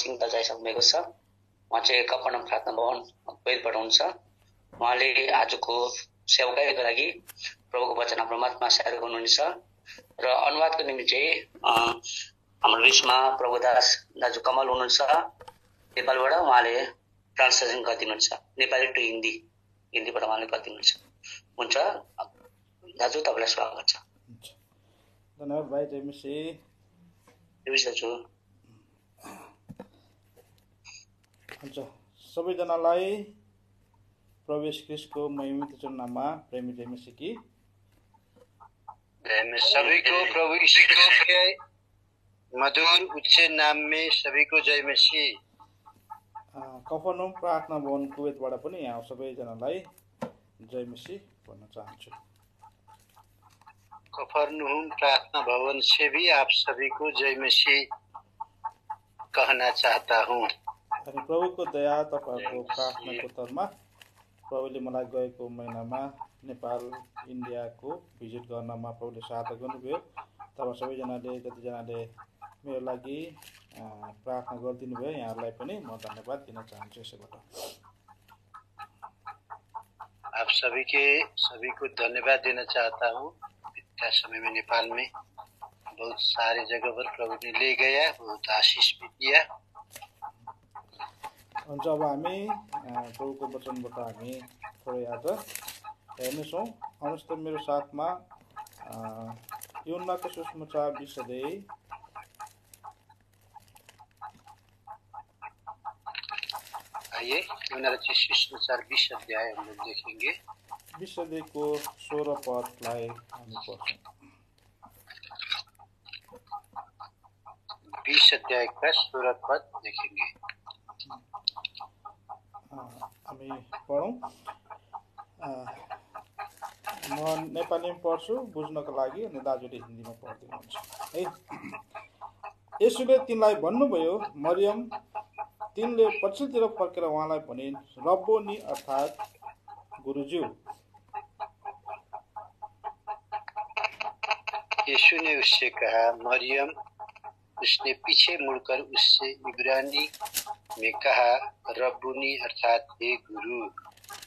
Coaching त जाइसक्नु भएको छ। उहाँ चाहिँ कपडम प्रार्थना भवन कुवेतबाट हुनुहुन्छ। उहाँले आजको सेवाकाईको लागि प्रभुको वचन हाम्रो माझमा सेयर गर्नुहुनेछ र अनुवादको निम्ति चाहिँ हाम्रो बिचमा प्रभुदास दाजु कमल हुनुहुन्छ नेपालबाट। उहाँले ट्रान्सलेसन गरिदिनुहुन्छ नेपाली टु हिन्दी, हिन्दीबाट उहाँले गरिदिनुहुन्छ। हुन्छ दाजु, तपाईँलाई स्वागत छ। धन्यवाद भाइ जय मसी। दाजु हुन्छ, सबैजनालाई प्रभु येशू ख्रीष्टको महिमित नाममा प्रेमी जय मसी की। सभी को प्रभु यीशु के मधुर उच्च नाम में सभी को जय मसीह। कफरनहुम प्रार्थना भवन कुवेतबाट पनि यहाँ सबैजनालाई जय मसीह भन्न चाहन्छु। कफरनहुम प्रार्थना भवन से भी आप सभी को जय मसीह कहना चाहता हूँ। अनि प्रभुको दया तपाईहरुको प्रार्थनाको तरमा प्रभुले मलाई गएको महिनामा नेपाल इन्डियाको भिजिट गर्नमा प्रभुले सहायता गर्नुभयो। तपाईं सबैजनाले जतिजनाले मेरो लागि प्रार्थना गरिदिनु भयो यहाँहरूलाई पनि म धन्यवाद दिन चाहन्छु। यसैबाट आप सभी को धन्यवाद देना चाहता हूँ। बीते समय में नेपाल में बहुत सारे जगह पर प्रभु ने ले गया, बहुत आशीष भी दिया। हुन्छ, अब हामी प्रभुको वचनबाट हामी थोरै आज हेर्नेछौँ। आउनुहोस् त मेरो साथमा यूहन्नाको सुसमाचार 20 अध्याय। आइए यूहन्ना रचित सुसमाचार 20 अध्याय हम लोग देखेंगे। 20 अध्यायको 16 पदलाई हामी पढ्छौँ। 20 अध्याय का 16 पद देखेंगे। हामी पढौँ। म नेपालीमा पढ्छु बुझ्नको लागि, अनि दाजुले हिन्दीमा पढिदिनुहुन्छ है। यसुले तिनलाई भन्नुभयो मरियम। तिनले पछिल्लोतिर फर्केर उहाँलाई भने रब्बोनी अर्थात् गुरुज्यू। यीशु ने उससे कहा मरियम। उसने पीछे मुड़कर उससे इब्रानी में कहा रब्बुनी अर्थात हे गुरु।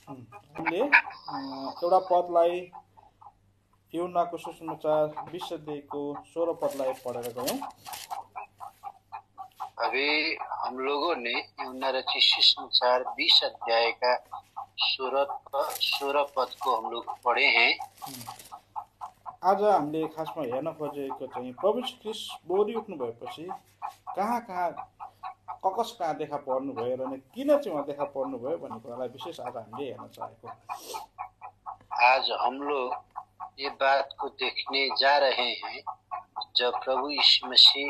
हामीले एउटा पदलाई यूहन्नाको सुसमाचार 20 अध्यायको 16 पदलाई पढेर गयौँ। अभी हम लोगों ने यूहन्ना रचित सुसमाचार 20 अध्याय का 16 पद को हम लोग पढ़े हैं। आज हामीले खासमा हेर्न खोजेको चाहिँ प्रभु यीशु ख्रीष्ट बोली उठ्नु भएपछि कहाँ देखा पर्नु भयो र किन चाहिँ उहाँ देखा पर्नु भयो भन्ने कुरालाई विशेष आज हामीले हेर्न चाहेको। आज हम लोग ये बात को देखने जा रहे हैं जब प्रभु यीशु मसीह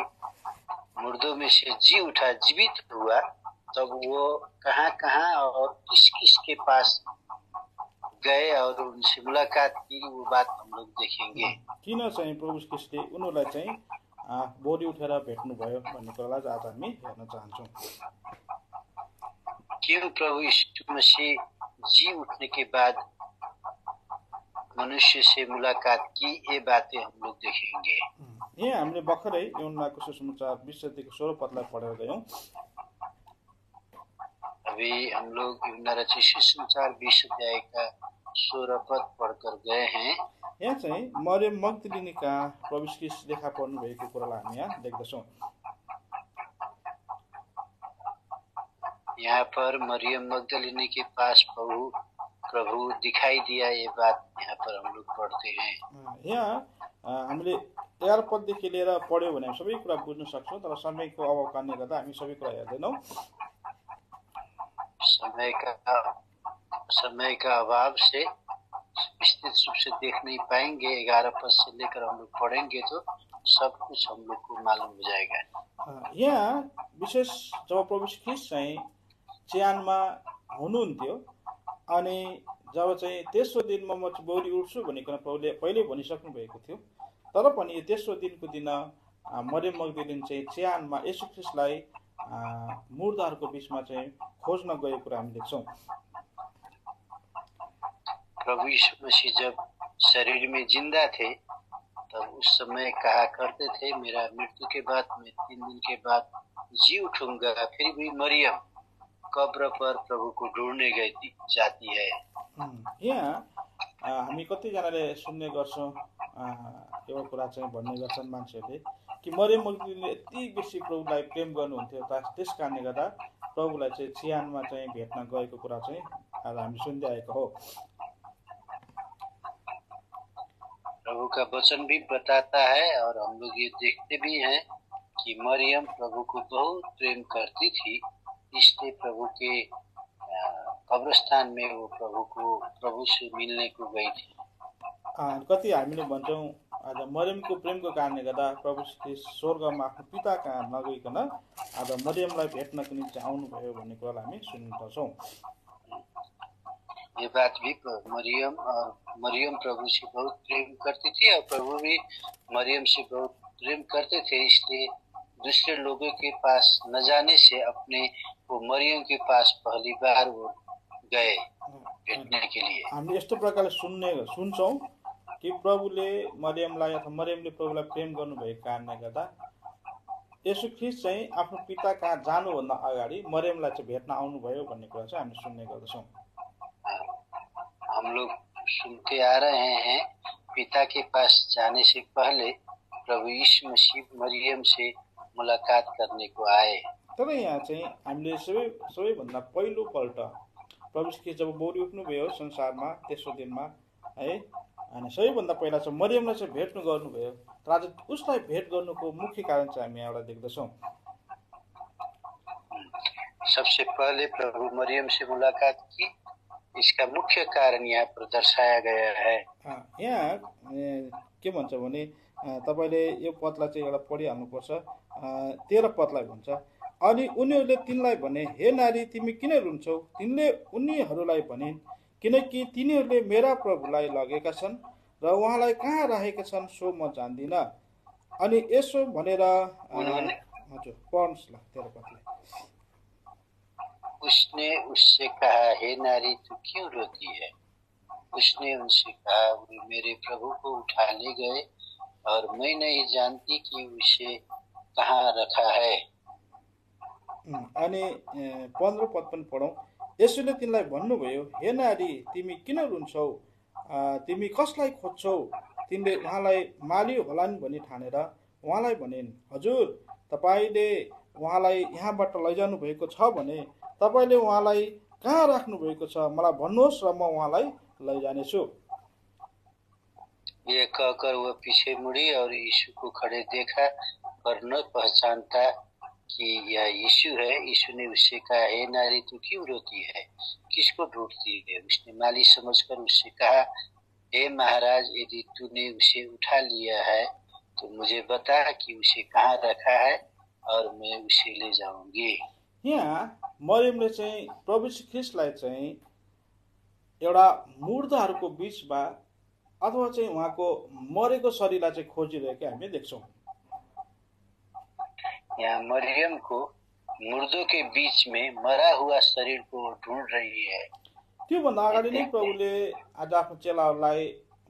मुर्दों में से जी उठा, जीवित हुआ, तब वो कहाँ और किस के पास गए और उनसे मुलाकात की, वो बात हम लोग देखेंगे। किन चाहिँ प्रभु ख्रीष्टले उनीहरूलाई चाहिँ बोली उठेर भेट्नु भयो भन्ने कुरालाई आज हामी हेर्न चाहन्छौँ। क्यों प्रभु यीशु मसीह जी उठने के बाद मनुष्य से मुलाकात की, ये बातें हम लोग देखेंगे। यहाँ हामीले भर्खरै यूहन्नाको सुसमाचार 20 अध्यायको 16 पदलाई पढेर गयौँ। अभी हम लोग यूहन्ना रचित सुसमाचार 20 अध्याय का 16 पद पढ़कर गए हैं। यहाँ चाहिँ मरियम मग्दलिनीका प्रभु ख्रीष्ट देखा पर्नु भएको कुरालाई हामी यहाँ देख्दछौँ। यहाँ पर मरियम मग्दलिनी के पास प्रभु दिखाई दिया, ये बात यहाँ पर हम लोग पढ़ते हैं। यहाँ हामीले 11 पददेखि लिएर पढ्यो भने हामी सबै कुरा बुझ्न सक्छौँ, तर समयको अभाव कारणले गर्दा हामी सबै कुरा हेर्दैनौँ। समय का अभाव से विस्तृत रूप से देख नहीं पाएंगे। 11 पद से लेकर हम लोग पढ़ेंगे तो सब कुछ हम लोग को मालूम हो जाएगा। यहाँ विशेष जब प्रभु ख्रीष्ट चाहिँ च्यानमा हुनुहुन्थ्यो अनि जब चाहिँ तेस्रो दिनमा म बोली उठ्छु भनिकन प्रभुले पहिले भनिसक्नु भएको थियो, तर पनि तेस्रो दिनको दिन मरियम मग्दलिनी चाहिँ च्यानमा येशू ख्रीष्टलाई मुर्दाहरूको बीचमा चाहिँ खोज्न गएको कुरा हामी देख्छौँ। प्रभु यीशु मसीह जब शरीर में जिंदा थे तब उस समय कहा करते थे मेरा मृत्यु के बाद मैं 3 दिन के बाद जी उठूंगा, फिर भी मरियम कब्र पर प्रभु को ढूंढने गई जाती है। यहाँ हामी कतिजनाले सुन्ने गर्छौँ एउटा कुरा चाहिँ भन्ने गर्छन् मान्छेहरूले कि मरियम मग्दलिनीले यति बेसी प्रभुलाई प्रेम गर्नुहुन्थ्यो त्यस कारणले गर्दा प्रभुलाई चाहिँ चिहानमा चाहिँ भेट्न गएको कुरा चाहिँ आज हामी सुन्दै आएको हो। प्रभु का वचन भी बताता है और हम लोग ये देखते भी हैं कि मरियम प्रभु को बहुत प्रेम करती थी, इसलिए प्रभु के कब्रस्तान में वो प्रभु से मिलने को गई थी। कति हामीले भन्छौँ आज मरियमको प्रेमको कारणले गर्दा प्रभु स्वर्गमा आफ्नो पिता कहाँ नगइकन आज मरियमलाई भेट्नको निम्ति आउनुभयो भन्ने कुरालाई हामी सुन्न पर्छौँ। ये बात भी मरियम प्रभु से बहुत प्रेम करती थी और प्रभु भी मरियम से बहुत प्रेम करते थे, इसलिए दूसरे लोगों के पास न जाने से अपने वो मरियम के पास पहली बार वो गए भेट्ने के लिए। हामीले यस्तो प्रकारले सुन्छौँ कि प्रभुले मरियमलाई अथवा मरियमले प्रभुलाई प्रेम गर्नुभएको कारणले गर्दा येशू ख्रीष्ट चाहिँ आफ्नो पिता कहाँ जानुभन्दा अगाडि मरियमलाई चाहिँ भेट्न आउनुभयो भन्ने कुरा चाहिँ हामी सुन्ने गर्दछौँ। हम लोग सुनते आ रहे हैं पिता के पास जाने से पहले प्रभु यीशु मसीह मरियम से मुलाकात करने को आए। तर यहाँ चाहिँ हामीले सबैभन्दा पहिलो पल्ट प्रभु ख्रीष्ट जब बौरी उठ्नुभयो संसारमा तेस्रो दिनमा है, अनि सबैभन्दा पहिला चाहिँ मरियमलाई चाहिँ भेट्नु गर्नुभयो। तर आज उसलाई भेट गर्नुको मुख्य कारण चाहिँ हामी एउटा देख्दछौँ। सबसे पहले प्रभु मरियम से मुलाकात की, इसका मुख्य कारण यहाँ पर दर्शाया गया है। यहाँ के भन्छ भने तपाईले यो पदलाई चाहिँ एउटा पढिहाल्नुपर्छ। 13 पदलाई भन्छ, अनि उनीहरूले तिनलाई भने, हे नारी तिमी किन रुन्छौ? तिनले उनीहरूलाई भने, किनकि तिनीहरूले मेरा प्रभुलाई लगेका छन् र उहाँलाई कहाँ राखेका छन् सो म जान्दिन। अनि यसो भनेर हजुर पढ्नुस् ल 13 पदलाई। उसने उससे कहा, हे नारी तू क्यों रोती है? उसने उनसे कहा, वे मेरे प्रभु को उठा ले गए और मैं नहीं जानती कि उसे कहाँ रखा है। अनि 15 पद पनि पढौँ। यसुले तिनलाई भन्नुभयो, हे नारी तिमी किन रुन्छौ? तिमी कसलाई खोज्छौ? तिनले उहाँलाई माली होलान् भनी ठानेर उहाँलाई भनिन्, हजुर तपाईले उहाँलाई यहाँबाट लैजानु भएको छ भने तपाईले उहाँलाई कहाँ राख्नु भएको छ मलाई भन्नुहोस् र म उहाँलाई लैजानेछु। ये कहकर वह पीछे मुड़ी और यीशु को खड़े देखा पर न पहचानता कि यह यीशु है। यीशु ने उससे कहा, हे नारी तू क्यों रोती है? किसको ढूंढती है? उसने माली समझकर उससे कहा, हे महाराज यदि तूने उसे उठा लिया है तो मुझे बता कि उसे कहाँ रखा है और मैं उसे ले जाऊंगी। यहाँ मरियमले चाहिँ प्रभु ख्रीष्टलाई चाहिँ एउटा मुर्दाहरूको बीचमा अथवा चाहिँ उहाँको मरेको शरीरलाई चाहिँ खोजिरहेको हामी देख्छौँ। यहाँ मरियम को मुर्दों के बीच में मरा हुआ शरीर को ढूंढ रही है। त्योभन्दा अगाडि नै प्रभुले आज आफ्नो चेलाहरूलाई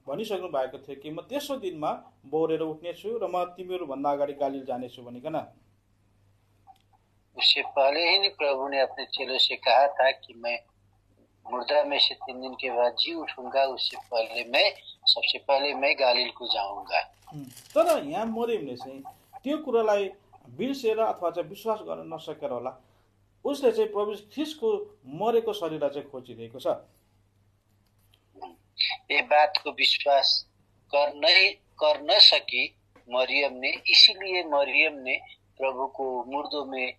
भनिसक्नु भएको थियो कि म तेस्रो दिनमा बौरेर उठ्नेछु र म तिमीहरू भन्दा अगाडि गालिल जानेछु भनिकन। उससे पहले ही प्रभु ने अपने चेलों से कहा था कि मैं मुर्दा में से 3 दिन के बाद जी उठूंगा, उससे पहले सबसे पहले मैं गालिल को जाऊंगा। तर यहाँ मरियमले चाहिँ त्यो कुरालाई बिर्सेर अथवा चाहिँ विश्वास गर्न नसकेर होला उसले चाहिँ प्रभु ख्रीष्टको मरेको शरीरलाई चाहिँ खोजिरहेको छ। ये बात को विश्वास कर न सकी मरियम ने, इसीलिए मरियम ने प्रभु को मुर्दों में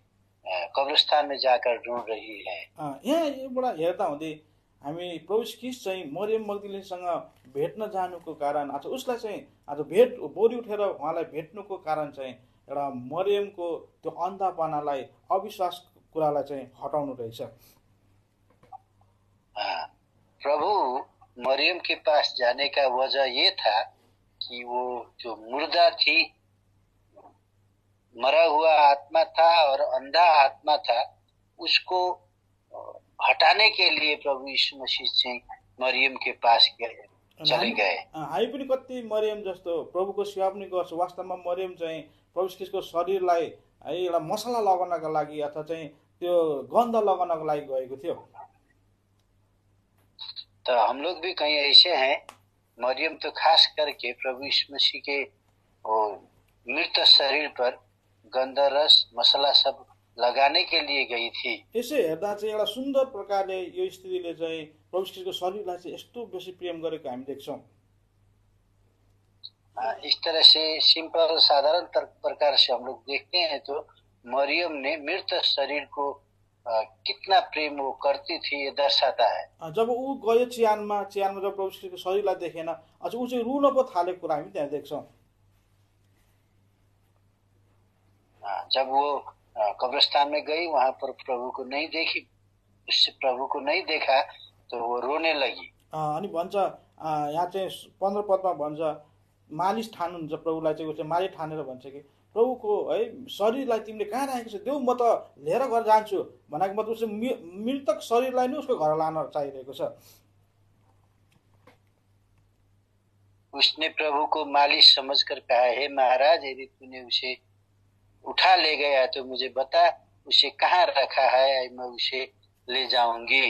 कब्रिस्तान में जाकर ढूंढ रही है। यहाँ एउटा हेर्दा हुँदै हामी प्रभु ख्रीष्ट चाहिँ मरियम मग्दलिनीसँग भेट्न जानुको कारण आज उसलाई चाहिँ आज बोरी उठेर उहाँलाई भेट्नुको कारण चाहिँ एउटा मरियमको त्यो अन्धापनालाई अविश्वास कुरालाई चाहिँ हटाउनु रहेछ। प्रभु मरियम के पास जाने का वजह ये था कि वो जो मुर्दा थी, मरा हुआ आत्मा था और अंधा आत्मा था, उसको हटाने के लिए प्रभु यीशु मसीह चाहिँ मरियम के पास चले गए। हामी पनि कति मरियम जस्तो प्रभुको सेवा पनि गर्छ। वास्तवमा मरियम चाहिँ प्रभु ख्रीष्टको शरीरलाई है एउटा मसला लगाउनको लागि अथवा चाहिँ त्यो गन्ध लगाउनको लागि गएको थियो। तो हम लोग भी कहीं ऐसे हैं, मरियम तो खास करके प्रभु यीशु मसीह के वो मृत शरीर पर गंधरस मसला सब लगाने के लिए गई थी। यसै हेर्दा चाहिँ एउटा सुन्दर प्रकारले यो स्त्रीले चाहिँ प्रभु यीशुको शरीरलाई चाहिँ यस्तो बेसी प्रेम गरेको हामी देख्छौँ। इस तरह से सिंपल साधारण प्रकार से हम लोग देखते हैं तो मरियम ने मृत शरीर को कितना प्रेम वो करती थी ये दर्शाता है। जब ऊ गयो चिहानमा जब प्रभु यीशुको शरीरलाई देखेन, अझ ऊ चाहिँ रुन पो थालेको कुरा हामी त्यहाँ देख्छौँ। जब वो कब्रिस्तान में गई, वहां पर प्रभु को नहीं देखी, उससे प्रभु को नहीं देखा तो वो रोने लगी। अनि भन्छ यहाँ चाहिँ 15 पदमा भन्छ मालिस ठान्नुहुन्छ प्रभुलाई चाहिँ, ऊ चाहिँ मालिस ठानेर भन्छ कि प्रभुको है शरीरलाई तिमीले कहाँ राखेको छ, देऊ म त लिएर घर जान्छु भनेको मतलब उसले मृतक शरीरलाई नै उसको घर लान चाहिरहेको छ। उसने प्रभु को मालिस समझकर कहा, हे महाराज, यदि तूने उसे उठा ले गया तो मुझे बता उसे कहाँ रखा है, मैं उसे ले जाऊंगी।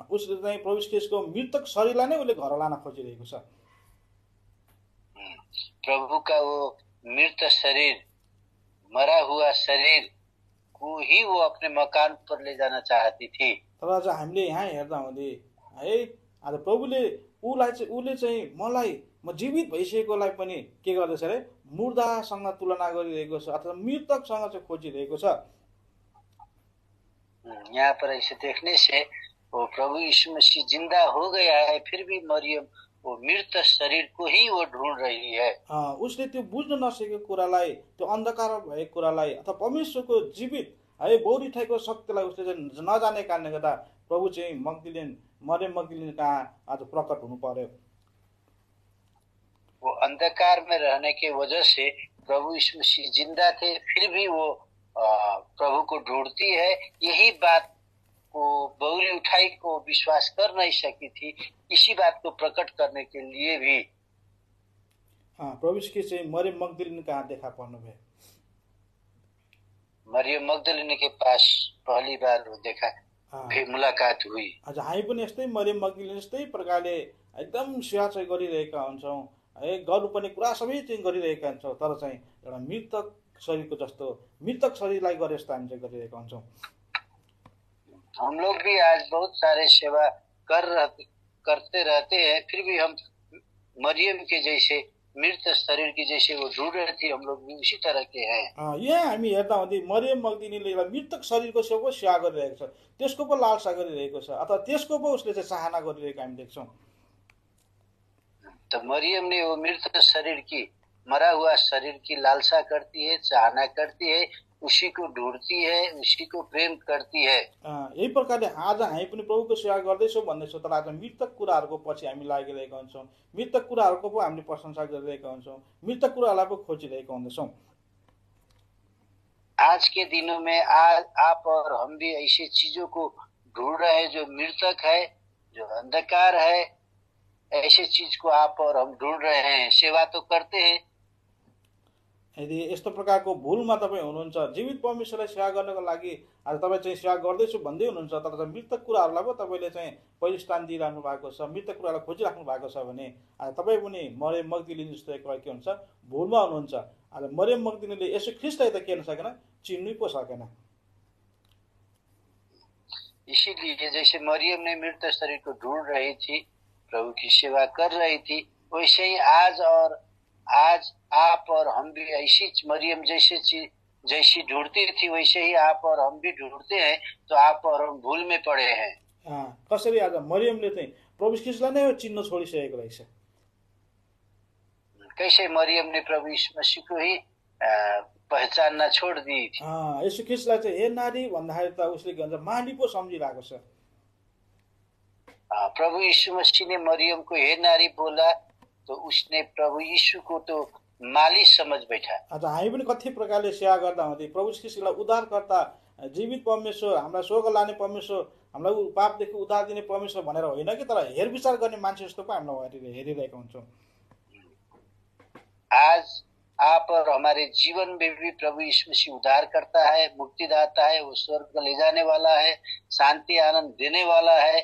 उसले चाहिँ प्रभु यीशुको मृतक शरीरलाई नै उसले घर लान खोजिरहेको छ। प्रभु का वो मृत शरीर, मरा हुआ शरीर को ही वो अपने मकान पर ले जाना चाहती थी। तर आज हामीले यहाँ हेर्दा हुँदै है आज प्रभुले उसले चाहिँ मलाई म जीवित भइसकेकोलाई पनि के गर्दैछ अरे मुर्दासँग तुलना गरिरहेको छ अथवा मृतकसँग चाहिँ खोजिरहेको छ। यहाँ पर ऐसे देखने से वो प्रभु यीशु मसीह जिंदा हो गया है, फिर भी मरियम वो मृत शरीर को ही वो ढूंढ रही है। उसले त्यो बुझ्न नसकेको कुरालाई, त्यो अन्धकार भएको कुरालाई अथवा परमेश्वरको जीवित है बौरी ठाईको सत्यलाई उसले चाहिँ नजाने कारणले गर्दा प्रभु चाहिँ मरियम मग्दलिनी कहाँ आज प्रकट हुनु पर्यो। वो अंधकार में रहने के वजह से प्रभु यीशु मसीह जिंदा थे, फिर भी वो प्रभु को ढूंढती है। यही बात को बौरी उठाई को विश्वास कर नहीं सकी थी, इसी बात को प्रकट करने के लिए भी प्रभु यीशु चाहिँ मरियम मग्दलिनी कहाँ देखा पर्नु भयो। मरियम मग्दलिनी के पास पहली बार वो देखा, फिर मुलाकात हुई। आज हामी पनि यस्तै मरियम मग्दलिनी जस्तै प्रकारले एकदम सेवा चाहिँ गरिरहेका हुन्छौँ है, गर्नुपर्ने कुरा सबै चाहिँ गरिरहेका हुन्छौँ, तर चाहिँ एउटा मृतक शरीरको जस्तो मृतक शरीरलाई गरे जस्तो हामी चाहिँ गरिरहेका हुन्छौँ। हम लोग भी आज बहुत सारे सेवा करते रहते हैं, फिर भी हम मरियम के जैसे मृत शरीर की जैसे वो ढूंढ रही थी, हम लोग भी उसी तरह के हैं। यहाँ हामी हेर्दा हुँदै मरियम मग्दलिनीले एउटा मृतक शरीरको सेवा सेवा गरिरहेको छ, त्यसको पो लालसा गरिरहेको छ अथवा त्यसको पो उसले चाहिँ चाहना गरिरहेको हामी देख्छौँ। तो मरियम ने वो मृत शरीर की, मरा हुआ शरीर की लालसा करती है, चाहना करती है, उसी को ढूंढती है, उसी को प्रेम करती है। यही प्रकारले आज हामी पनि प्रभुको सेवा गर्दैछौँ भन्दैछौँ, तर आज मृतक कुराहरूको पछि हामी लागिरहेका हुन्छौँ, मृतक कुराहरूको पो हामीले प्रशंसा गरिरहेका हुन्छौँ, मृतक कुराहरूलाई पो खोजिरहेका हुँदैछौँ। आज के दिनों में आप और हम भी ऐसी चीजों को ढूंढ रहे हैं जो मृतक है, जो अंधकार है, ऐसे चीज को आप और हम ढूंढ रहे हैं। सेवा तो करते हैं, यदि यस्तो प्रकारको भुलमा तपाईँ हुनुहुन्छ, जीवित परमेश्वरलाई सेवा गर्नको लागि आज तपाईँ चाहिँ सेवा गर्दैछु भन्दै हुनुहुन्छ, तर चाहिँ मृतक कुराहरूलाई पो तपाईँले चाहिँ पहिलो स्थान दिइराख्नु भएको छ, मृतक कुरालाई खोजिराख्नु भएको छ भने आज तपाईँ पनि मरियम मग्दलिनी जस्तो के हुन्छ भुलमा हुनुहुन्छ। आज मरियम मग्दलिनीले यसो ख्रिस्टलाई त के गर्न सकेन, चिन्नै पो सकेन। इसीलिए जैसे मरियम ने मृत शरीर को ढूंढ रही थी, प्रभु की सेवा कर रही थी, वैसे ही आज आप और हम भी ऐसी मरियम जैसी ढूंढती थी, वैसे ही आप और हम भी ढूंढते हैं, तो आप और हम भूल में पड़े हैं। कसरी आज मरियमले चाहिँ प्रभु यीशुलाई नै चिन्न छोडिसकेको रहेछ। कैसे मरियम ने प्रभु यीशु मसीह को ही पहचानना छोड़ दी थी। यीशु ख्रिस्टलाई चाहिँ हे नारी भन्दाखेरि त उसले के भन्छ माली पो सम्झिरहेको छ। प्रभु यीशु मसीह ने मरियम को हे नारी बोला तो उसने प्रभु यीशु को तो माली समझ बैठा। आज हामी पनि कति प्रकारले सेवा गर्दा हुँदै प्रभु ख्रिस्टलाई उद्धारकर्ता, जीवित परमेश्वर, हामीलाई स्वर्ग लाने परमेश्वर, हामीलाई पापदेखि उद्धार दिने परमेश्वर भनेर होइन कि, तर हेरविचार गर्ने मान्छे जस्तो पो हामीलाई हेरिरहेका हुन्छौँ। आज आप और हमारे जीवन में भी प्रभु यीशु मसीह उद्धार करता है, मुक्ति दाता है, वो स्वर्ग ले जाने वाला है, शांति आनंद देने वाला है,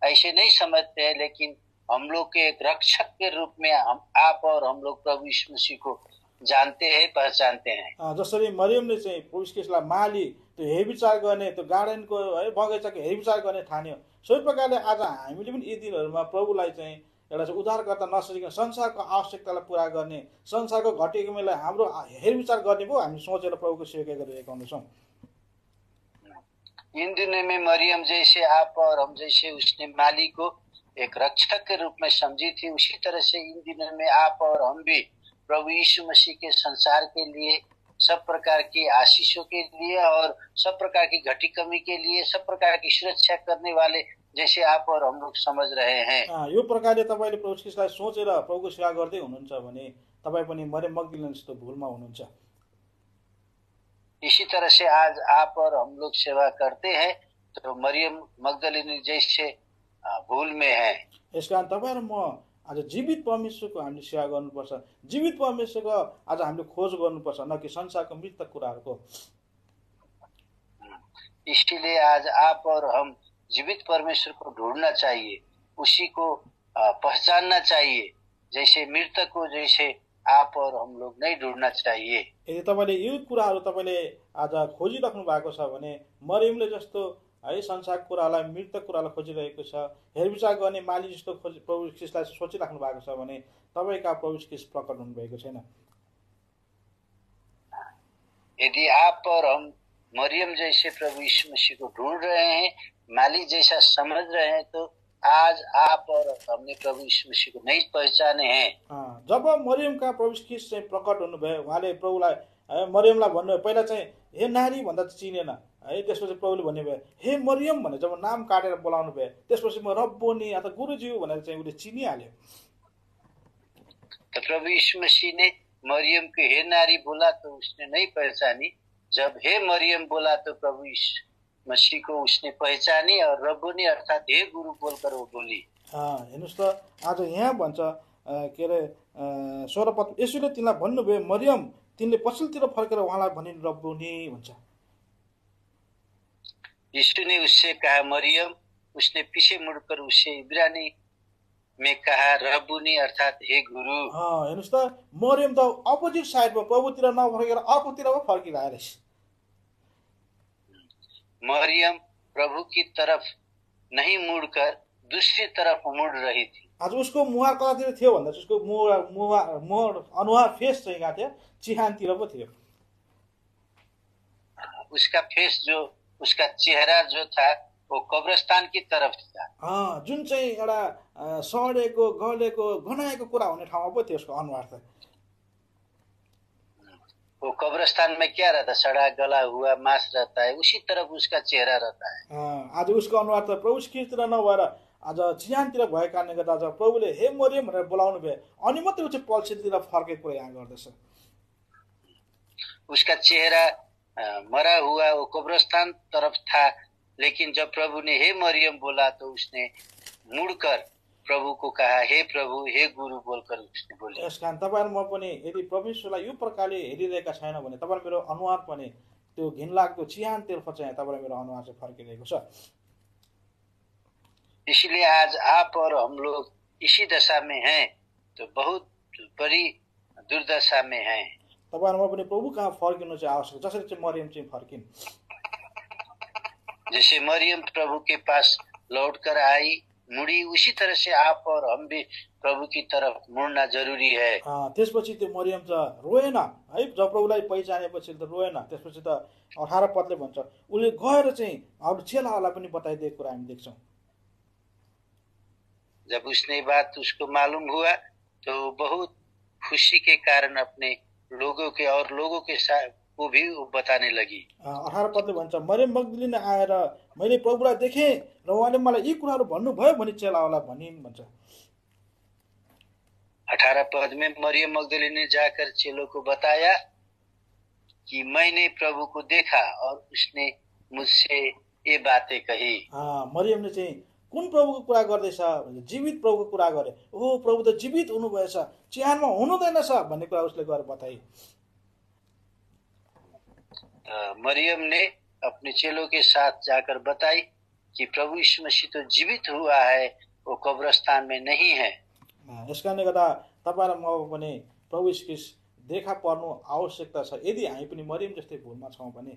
ऐसे नहीं समझते हैं। लेकिन हम लोग के एक रक्षक के रूप में आप और हम लोग प्रभु यीशु मसीह को जानते हैं, पहचानते हैं। जसरी मरियमले चाहिँ प्रभु ख्रीष्टलाई माली त्यो हेरविचार गर्ने, त्यो गार्डनको है बगैँचाको हेरविचार गर्ने ठान्यो, सोही प्रकारले आज हामीले पनि यी दिनहरूमा प्रभुलाई चाहिँ एउटा चाहिँ उद्धारकर्ता नसकिकन संसारको आवश्यकतालाई पुरा गर्ने, संसारको घटेको मेला हाम्रो हेरविचार गर्ने पो हामी सोचेर प्रभुको सेवा गरिरहेका हुन्छौँ। इन दिनों में मरियम जैसे आप और हम जैसे उसने माली को एक रक्षक के रूप में समझी थी, उसी तरह से इन दिनों में आप और हम भी प्रभु यीशु मसीह के संसार के लिए, सब प्रकार की आशीषों के लिए और सब प्रकार की घटी कमी के लिए, सब प्रकार की सुरक्षा करने वाले जैसे आप और हम लोग समझ रहे हैं। यो प्रकारले तपाईँले प्रभु ख्रीष्टलाई सोचेर प्रभुको सेवा गर्दै हुनुहुन्छ भने तपाईँ पनि मरियम मग्दलिनी जस्तो भुलमा हुनुहुन्छ। इसी तरह से आज आप और हम लोग सेवा करते हैं तो मरियम मग्दलिनी जैसे भूल में है। यस कारण तपाईँ र म आज जीवित परमेश्वरको हामीले सेवा गर्नुपर्छ, जीवित परमेश्वरको आज हामीले खोज गर्नुपर्छ, न कि संसारको मृत कुराहरूको। इसलिए आज आप और हम जीवित परमेश्वर को ढूंढना चाहिए, उसी को पहचानना चाहिए, जैसे मृतक को जैसे आप और हम लोग नहीं ढूंढना चाहिए। यदि तपाईँले यो कुराहरू तपाईँले आज खोजिराख्नु भएको छ भने मरियमले जस्तो है संसारको कुरालाई, मृतक कुरालाई खोजिरहेको छ, हेरविचार गर्ने माली जस्तो प्रभु ख्रीष्टलाई सोचिराख्नु भएको छ भने तपाईँका प्रभु ख्रीष्ट प्रकट हुनुभएको छैन। यदि आप और हम मरियम जैसे प्रभु यीशु मसीह को ढूंढ रहे हैं, माली जैसा समझ रहे हैं, तो आज आप और हमने प्रभु यीशु मसीह को नहीं पहचाने हैं। जब मरियमका प्रभु ख्रीष्ट चाहिँ प्रकट हुनुभयो, उहाँले प्रभुलाई मरियमलाई भन्नुभयो, पहिला चाहिँ हे नारी भन्दा चिनेन है, त्यसपछि प्रभुले भन्नुभयो हे मरियम भनेर जब नाम काटेर बोलाउनु भयो, त्यसपछि म रब्बोनी अथवा गुरुज्यू भनेर चाहिँ उसले चिनिहाल्यो। तो प्रभु यीशु मसीह ने मरियम को हे नारी बोला तो उसने नहीं पहचानी, जब हे मरियम बोला तो प्रभु यीशु मसीह को उसने पहचानी और रब्बोनी अर्थात हे गुरु बोलकर वो बोली। हेर्नुहोस् त आज यहाँ भन्छ के अरे 16 पद, यसुले तिनलाई भन्नुभयो मरियम, तिनले पछिल्लोतिर फर्केर उहाँलाई भनिन् रब्बोनी भन्छ। यीशु ने उससे कहा मरियम, उसने पीछे मुड़कर उससे इब्रानी में कहा रब्बोनी अर्थात हे गुरु। हेर्नुहोस् त मरियम त अपोजिट साइडमा प्रभुतिर नफर्केर अर्कोतिर पो फर्किरहेको रहेछ। मरियम प्रभु की तरफ नहीं मुड़कर दूसरी तरफ मुड़ रही थी। आज उसको मुहार कतातिर थियो भन्दा उसको मुहार अनुहार फेस चाहिँ कहाँ थियो, चिहानतिर पो थियो। उसका फेस जो, उसका चेहरा जो था वो कब्रस्तान की तरफ था। जुन चाहिँ एउटा सडेको गलेको घनाएको कुरा हुने ठाउँमा पो थियो उसको अनुहार त। वो कब्रस्तान में क्या रहता, सड़ा गला हुआ मांस रहता है, उसी तरफ उसका चेहरा रहता है। आज उसको अनुहार त प्रभु ख्रीष्टतिर नभएर आज चिहानतिर भएको कारणले गर्दा आज प्रभुले हे मरियम भनेर बोलाउनु भयो, अनि मात्रै ऊ चाहिँ पल्सीतिर फर्केको कुरा यहाँ गर्दछ। उसका चेहरा मरा हुआ वो कब्रस्तान तरफ था, लेकिन जब प्रभु ने हे मरियम बोला तो उसने मुड़कर प्रभु को कहा हे प्रभु हे गुरु बोलकर उसने बोले। यस कारण तपाईँ म पनि यदि परमेश्वरलाई यो प्रकारले हेरिरहेका छैन भने तपाईँ मेरो अनुहार पनि त्यो घिनलाग्दो चिहानतर्फ चाहिँ तपाईँ मेरो अनुहार चाहिँ फर्किरहेको छ। इसलिए आज आप और हम लोग इसी दशा में हैं तो बहुत बड़ी दुर्दशा में हैं। तपाईँ म पनि प्रभु कहाँ फर्किनु चाहिँ आवश्यक, जसरी चाहिँ मरियम चाहिँ फर्किन्। जैसे मरियम प्रभु के पास लौटकर आई, मुड़ी, उसी तरह से आप और हम भी प्रभु की तरफ मुड़ना जरूरी है। त्यसपछि त्यो मरियम त रोएन है, जब प्रभुलाई पहिचानेपछि त रोएन। त्यसपछि त 18 पदले भन्छ उसले गएर चाहिँ अरू चेलाहरूलाई पनि बताइदिएको कुरा हामी देख्छौँ। जब उसने बात उसको मालूम हुआ तो बहुत खुशी के कारण अपने लोगों के और लोगों के साथ को भी बताने लगी। 18 पदले भन्छ मरियम मग्दलिनी आएर मैले प्रभुलाई देखेँ र उहाँले मलाई यी कुराहरू भन्नुभयो भने चेलाहरूलाई भनिन् भन्छ। 18 पद में मरियम मग्दलिनी ने जाकर चेलों को बताया कि मैंने प्रभु को देखा और उसने मुझसे ये बातें कही। मरियमले चाहिँ कुन प्रभुको कुरा गर्दैछ भने जीवित प्रभुको कुरा गरे। ओ प्रभु त जीवित हुनुभएछ, चिहानमा हुनुहुँदैन छ भन्ने कुरा उसले गएर बताए। मरियम ने अपने चेलों के साथ जाकर बताई कि प्रभु यीशु मसीह तो जीवित हुआ है, वो कब्रस्तान में नहीं है। यस कारणले गर्दा तपाईँ र म पनि प्रभु यीशु ख्रीष्ट देखा पर्नु आवश्यकता छ। यदि हामी पनि मरियम जस्तै भूलमा छौँ भने,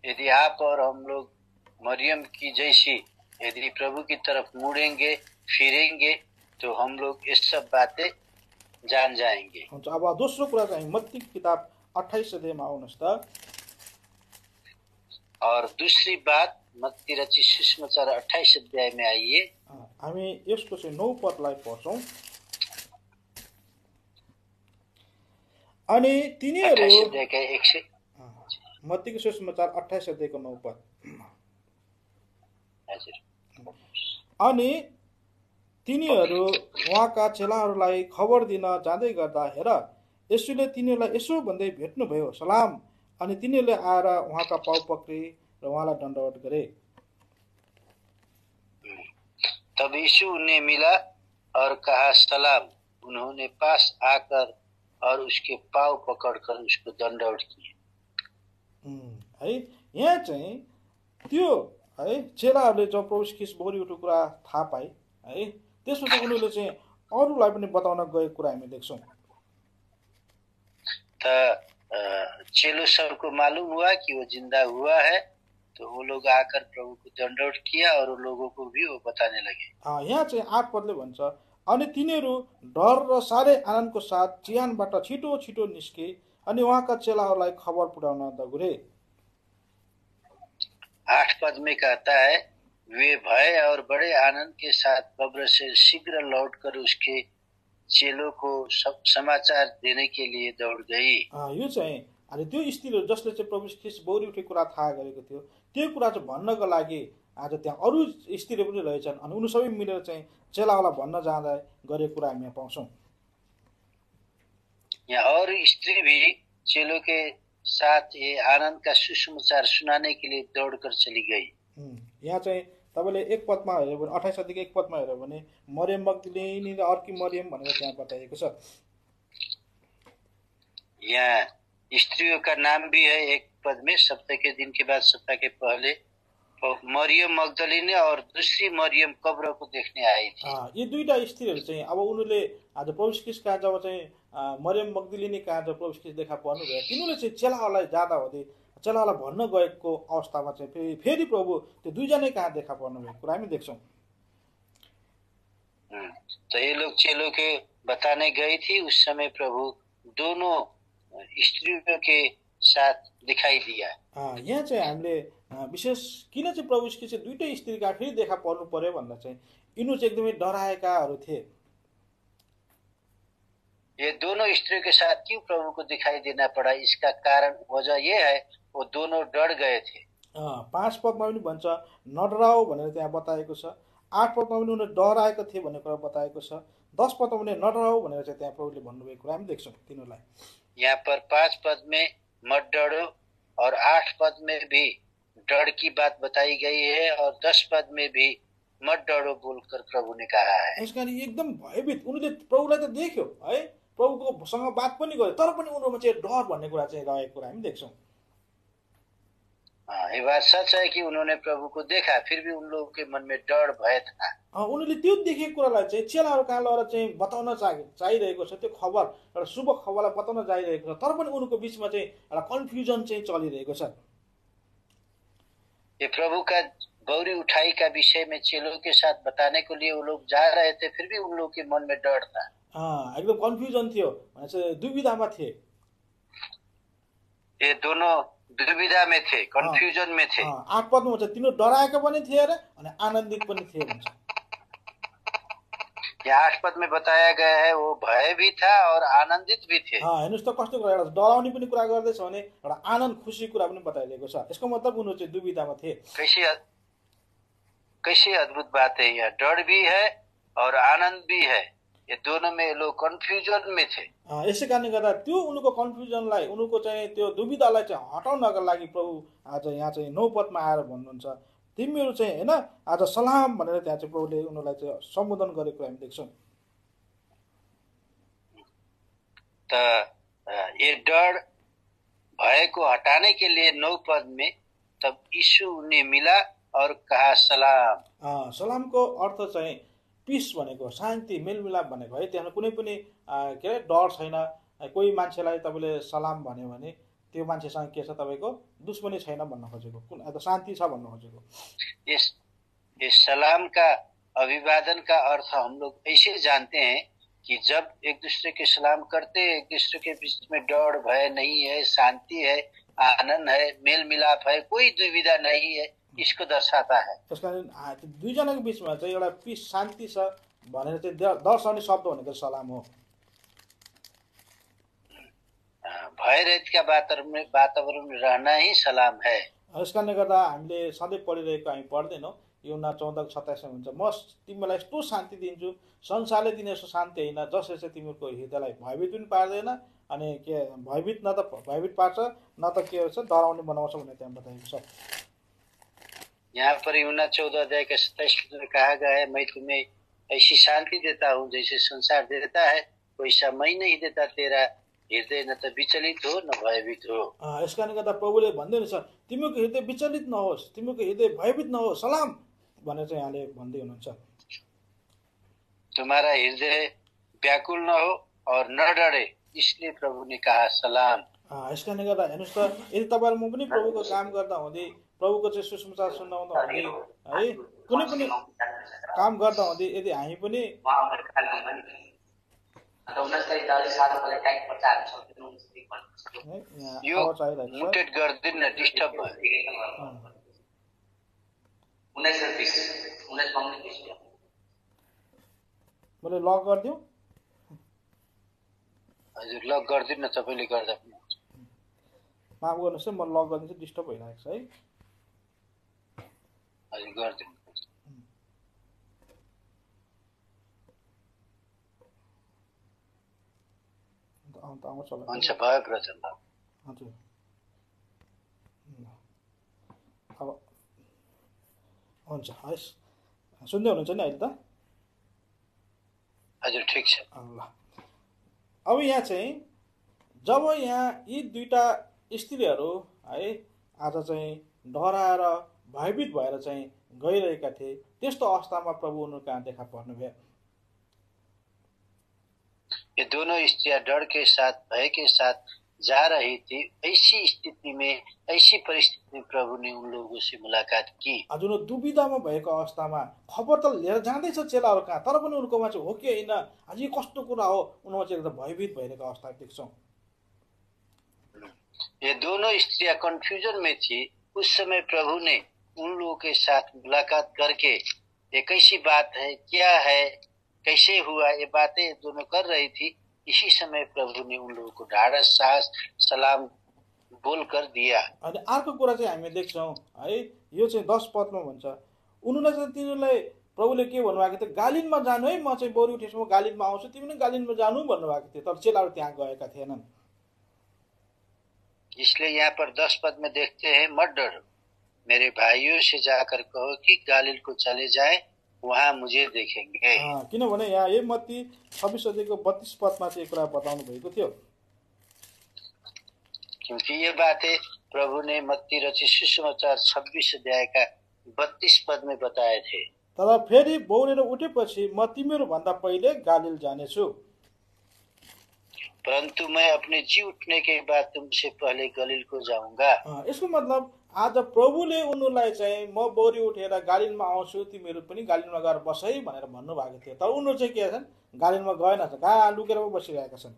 यदि आप और हम लोग मरियम की जैसी यदि प्रभु की तरफ मुड़ेंगे फिरेंगे तो हम लोग ये सब बातें जान जाएंगे। हुन्छ। अब दोस्रो कुरा चाहिँ मत्ती किताब 28 अध्यायमा आउनुहोस् त। और दूसरी बात मत्ती रचित सुसमाचार 28 अध्याय में आइए। हामी यसको चाहिँ 9 पदलाई पढ्छौँ। अनि तिनीहरू मत्तीको सुसमाचार 28 अध्यायको 9 पद। अनि तिनीहरू उहाँका चेलाहरूलाई खबर दिन जाँदै गर्दा हेर यसुले तिनीहरूलाई यसो भन्दै भेट्नुभयो, सलाम। अनि तिनीहरूले आएर उहाँका पाउ पक्रे र उहाँलाई दण्डवत गरे। तब यीशु उन्हें मिला और कहा सलाम। उन्होंने पास आकर और उसके पाव पकड़कर उसको दण्डवत किए। है यहाँ चाहिँ त्यो है चेलाहरूले जब प्रभु ख्रीष्ट बौरी उठेको कुरा थाहा पाए है, त्यसपछि उनीहरूले चाहिँ अरूलाई पनि बताउन गएको कुरा हामी देख्छौँ। चेलों सबको मालूम हुआ कि वो जिंदा हुआ है, तो वो लोग आकर प्रभु को दण्डवत किया और लोगों को भी वो बताने लगे। यहाँ चाहिँ 8 पदले भन्छ, अनि तिनीहरू डर र साह्रै आनन्दको साथ चिहानबाट छिटो छिटो निस्के अनि उहाँका चेलाहरूलाई खबर पुर्याउन दगुरे। 8 पद में कहता है वे भय और बड़े आनंद के साथ कब्र से शीघ्र लौटकर उसके चेलों को सब समाचार देने के लिए दौड़ गई। यो चाहिँ अनि त्यो स्त्रीहरू जसले चाहिँ प्रभु ख्रीष्ट बौरी उठेको कुरा थाहा गरेको थियो त्यो कुरा चाहिँ भन्नको लागि आज त्यहाँ अरू स्त्रीहरू पनि रहेछन् अनि उनी सबै मिलेर चाहिँ चेलाहरूलाई भन्न जाँदा गरेको कुरा हामी यहाँ पाउँछौँ। यहाँ और स्त्री भी चेलों के साथ ये आनंद का सुसमाचार सुनाने के लिए दौड़कर चली गई। यहाँ चाहिँ तपाईले 1 पदमा हेर्यो भने 28 अध्यायको 1 पदमा हेर्यो भने मरियम मग्दलिनी र अर्की मरियम भनेर त्यहाँ बताइएको छ। यहाँ स्त्रियों का नाम भी है 1 पद में, सप्ताह के दिन के बाद सप्ताह के पहले मरियम मग्दलिनी और दूसरी मरियम कब्र को देखने आई थी। ये दुईटा स्त्रीहरू चाहिँ अब उनीहरूले आज प्रभु ख्रीष्ट कहाँ जब चाहिँ मरियम मग्दलिनी कहाँ जब प्रभु ख्रीष्ट देखा पर्नुभयो तिनीहरूले चाहिँ चेलाहरूलाई जाँदा हुँदै चेलाहरूलाई भन्न गएको अवस्थामा चाहिँ फेरि प्रभु त्यो दुईजनै कहाँ देखा पर्नुभएको कुरा हामी देख्छौँ। तो ये लोग चेलों के बताने गई थी, उस समय प्रभु दोनों स्त्रियों के साथ दिखाई दिया। यहाँ चाहिँ हामीले विशेष किन चाहिँ प्रभु ख्रीष्ट चाहिँ दुईटै स्त्रीका फेरि देखा पर्नु पर्यो भन्दा चाहिँ यिनीहरू चाहिँ एकदमै डराएकाहरू थिए। ये दोनों स्त्रियों के साथ क्यों प्रभु को दिखाई देना पड़ा, इसका कारण वजह ये है वो दोनों डर गए थे। 5 पदमा पनि भन्छ नडराओ भनेर त्यहाँ बताएको छ। 8 पदमा पनि उनीहरू डराएका थिए भन्ने कुरा बताएको छ। 10 पदमा पनि नडराओ भनेर चाहिँ त्यहाँ प्रभुले भन्नुभएको कुरा हामी देख्छौँ तिनीहरूलाई। यहाँ पर 5 पद में मत डरो और 8 पद में भी डर की बात बताई गई है और 10 पद में भी मत डरो बोलकर प्रभु ने कहा है। यसकारण एकदम भयभीत उनीहरूले प्रभुलाई त देख्यो है, प्रभुको सँग बात पनि गर्यो, तर पनि उनीहरूमा चाहिँ डर भन्ने कुरा चाहिँ रहेको कुरा हामी देख्छौँ। ये बात सच है कि उन्होंने प्रभु को देखा, फिर भी उन लोगों के मन में डर भय था। उनीहरूले त्यो देखेको कुरालाई चाहिँ चेलाहरू कहाँ लगेर चाहिँ बताउन चाहिरहेको छ, त्यो खबर एउटा शुभ खबरलाई बताउन चाहिरहेको छ, तर पनि उनीहरूको बिचमा चाहिँ एउटा कन्फ्युजन चाहिँ चलिरहेको छ। ये प्रभु का बौरी उठाई का विषय में चेलों के साथ बताने के लिए वो लोग जा रहे थे, फिर भी उन लोगों के मन में डर था। एकदम कन्फ्युजन थियो, दुविधामा थिए। ये दोनों दुविधा में थे, कन्फ्युजन में थे। 8 पदमा हुन्छ तिनीहरू डराएका पनि थिए र अनि आनन्दित पनि थिए भन्छ। यहाँ 8 पद में बताया गया है वो भय भी था और आनंदित भी थे। हेर्नुस् त कस्तो कुरा, एउटा डराउने पनि कुरा गर्दैछ भने एउटा आनन्द खुसी कुरा पनि बताइएको छ। यसको मतलब उनीहरू चाहिँ दुविधामा थिए। कैसी अद्भुत बात है, यहाँ डर भी है और आनंद भी है, ये दोनों में लोग कन्फ्युजन में थे। यसै कारणले गर्दा त्यो उनको कन्फ्युजनलाई उनको चाहिँ त्यो दुविधालाई चाहिँ हटाउनका लागि प्रभु आज यहाँ चाहिँ 9 पदमा आएर भन्नुहुन्छ तिमीहरू चाहिँ होइन आज सलाम भनेर त्यहाँ चाहिँ प्रभुले उनीहरूलाई चाहिँ सम्बोधन गरेको हामी देख्छौँ। त ये डर भय को हटाने के लिए 9 पद में तब यीशु ने मिला और कहा सलाम। सलामको अर्थ चाहिँ पिस भनेको शान्ति मेलमिलाप भनेको है। त्यहाँ कुनै पनि के अरे डर छैन। कोही मान्छेलाई तपाईँले सलाम भन्यो भने त्यो मान्छेसँग के छ तपाईँको दुश्मनी छैन भन्न खोजेको, कुन शान्ति छ भन्न खोजेको। इस सलाम का अभिवादन का अर्थ हम लोग ऐसे जानते हैं कि जब एक दूसरे के सलाम करते हैं, एक दूसरे के बीच में डर भय नहीं है, शांति है, आनंद है, मेल मिलाप है, कोई दुविधा नहीं है, इसको दर्शाता है। त्यस कारण दुईजनाको बिचमा चाहिँ एउटा पिस शान्ति छ भनेर चाहिँ दर्शाउने शब्द भनेको सलाम हो। भय रहित का वातावरण में रहना ही सलाम है। यस कारणले गर्दा हामीले सधैँ पढिरहेको हामी पढ्दैनौँ। यूहन्ना 14:27 हुन्छ, म तिमीलाई यस्तो शान्ति दिन्छु, संसारले दिने यस्तो शान्ति होइन जसले चाहिँ तिमीहरूको हृदयलाई भयभीत पनि पार्दैन अनि के भयभीत न त भयभीत पार्छ न त के हुन्छ डराउने बनाउँछ भनेर त्यहाँ बताएको छ। यहाँ पर यूहन्ना 14:27 में कहा गया है, मैं तुम्हें ऐसी शांति देता हूँ जैसे संसार देता है, वैसा मैं नहीं देता, तेरा हृदय न त विचलित हो न भयभीत हो। यस कारणले गर्दा प्रभुले भन्दै हुनुहुन्छ तिमीहरूको हृदय विचलित नहोस्, तिमीहरूको हृदय भयभीत नहोस्, सलाम भनेर चाहिँ यहाँले भन्दै हुनुहुन्छ। तुम्हारा हृदय व्याकुल न हो और न डरे, इसलिए प्रभु ने कहा सलाम। यस कारणले गर्दा हेर्नुहोस् त, यदि तपाईँहरू म पनि प्रभुको काम गर्दा हुँदै प्रभुको चाहिँ सुसमाचार सुनाउँदा हुँदै है कुनै पनि काम गर्दा हुँदै यदि हामी पनि यो मुटेड गर्दिन डिस्टर्ब भयो। मैले लक गरिदिउँ? हजुर लक गरिदिनु न, तपाईँले गर्दा पनि माफ गर्नुहोस् है, म लक गरिदिन्छु, डिस्टर्ब भइरहेको छ है। हजुर गरिदिनु। हुन्छ भयो प्रचण्ड। हजुर अब हुन्छ हस्, सुन्दै हुनुहुन्छ नि अहिले त? हजुर ठिक छ। ल अब यहाँ चाहिँ जब यहाँ यी दुईटा स्त्रीहरू है आज चाहिँ डराएर भयभीत भएर चाहिँ गइरहेका थिए, त्यस्तो अवस्थामा प्रभु उनीहरू कहाँ देखा पर्नुभयो। ये दोनों स्त्रियां डर के साथ भय के साथ जा रही थी। ऐसी स्थिति में, ऐसी परिस्थिति में प्रभु ने उन लोगों से मुलाकात की। जुन दुविधामा भएको अवस्थामा खबर त लिएर जाँदैछ चेलाहरू कहाँ, तर पनि उनीहरूकोमा चाहिँ हो कि होइन, अझै कस्तो कुरा हो, उनीहरू चाहिँ एकदम भयभीत भइरहेको अवस्था देख्छौँ। ये दोनों स्त्रियां कंफ्यूजन में थी। उस समय प्रभु ने उन लोगों के साथ मुलाकात करके ये कैसी बात है, क्या है, कैसे हुआ, ये बातें दोनों कर रही थी। इसी समय प्रभु ने उन लोगों को ढाढस साहस सलाम बोल कर दिया। अनि अर्को कुरा चाहिँ हामी देख्छौँ है, यो चाहिँ 10 पदमा भन्छ, उनीहरूलाई चाहिँ तिनीहरूलाई प्रभुले के भन्नुभएको थियो, गालिनमा जानु है, म चाहिँ बरु उठेछु, म गालिनमा आउँछु, तिमी पनि गालिनमा जानु भन्नुभएको थियो। तर चेलाहरू त्यहाँ गएका थिएनन्। इसलिए यहाँ पर 10 पद में देखते हैं, मत डरो, मेरे भाइयों से जाकर कहो कि गालिल को चले जाए, वहाँ मुझे देखेंगे। किनभने यहाँ यही मत्ती 26 अध्यायको 32 पदमा चाहिँ कुरा बताउनु भएको थियो। क्योंकि ये बातें प्रभु ने मत्ती रचित सुसमाचार 26 अध्याय का 32 पद में बताए थे। तर फेरि बौरेर उठेपछि म तिमीहरू भन्दा पहिले गालिल जानेछु, परंतु मैं अपने जी उठने के बाद तुमसे पहले गलील को जाऊंगा। यसको मतलब आज प्रभुले उनीहरूलाई चाहिँ म बौरी उठेर गालिलमा आउँछु, तिमीहरू पनि गालिलमा गएर बस है भनेर भन्नुभएको थियो। तर उनीहरू चाहिँ के छन्, गालिलमा गएन, कहाँ लुकेर बसिरहेका छन्।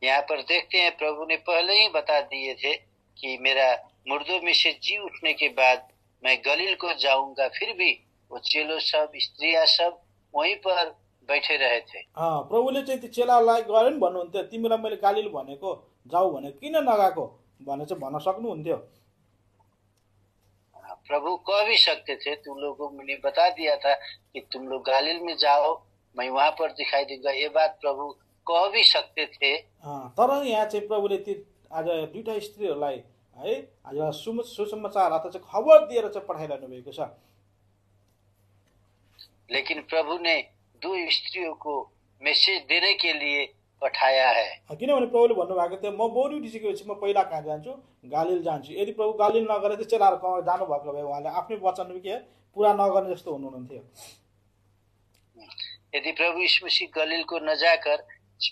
यहाँ पर देखते हैं प्रभु ने पहले ही बता दिए थे कि मेरा मुर्दों में से जी उठने के बाद मैं गलील को जाऊंगा। फिर भी वो चेलो सब, स्त्रियां सब वहीं पर बैठे रहे थे। प्रभुले चाहिँ त्यो चेलालाई गएर नि भन्नुहुन्थ्यो, तिमीलाई मैले गालिल भनेको जाऊ भनेको किन नगएको भने चाहिँ भन्न सक्नुहुन्थ्यो। प्रभु कह भी सकते थे, तुम लोगों ने बता दिया था कि तुम लोग गालिल में जाओ, मैं वहां पर दिखाई दूंगा, ये बात प्रभु कह भी सकते थे। तर यहाँ चाहिँ प्रभुले आज दुईटा स्त्रीहरूलाई है एउटा सुसमाचार अथवा चाहिँ खबर दिएर चाहिँ पठाइरहनु भएको छ। लेकिन प्रभु ने 2 स्त्रियों को मैसेज देने के लिए पठाया है। किनभने प्रभुले भन्नुभएको थियो म बौरी उठिसकेपछि म पहिला कहाँ जान्छु, गालिल जान्छु। यदि प्रभु गालिल नगरे चाहिँ चेलाहरू कहाँ जानुभएको भए उहाँले आफ्नै वचन के पुरा नगर्ने जस्तो हुनुहुन्थ्यो। यदि प्रभु यीशु मसीह गलील को न जाकर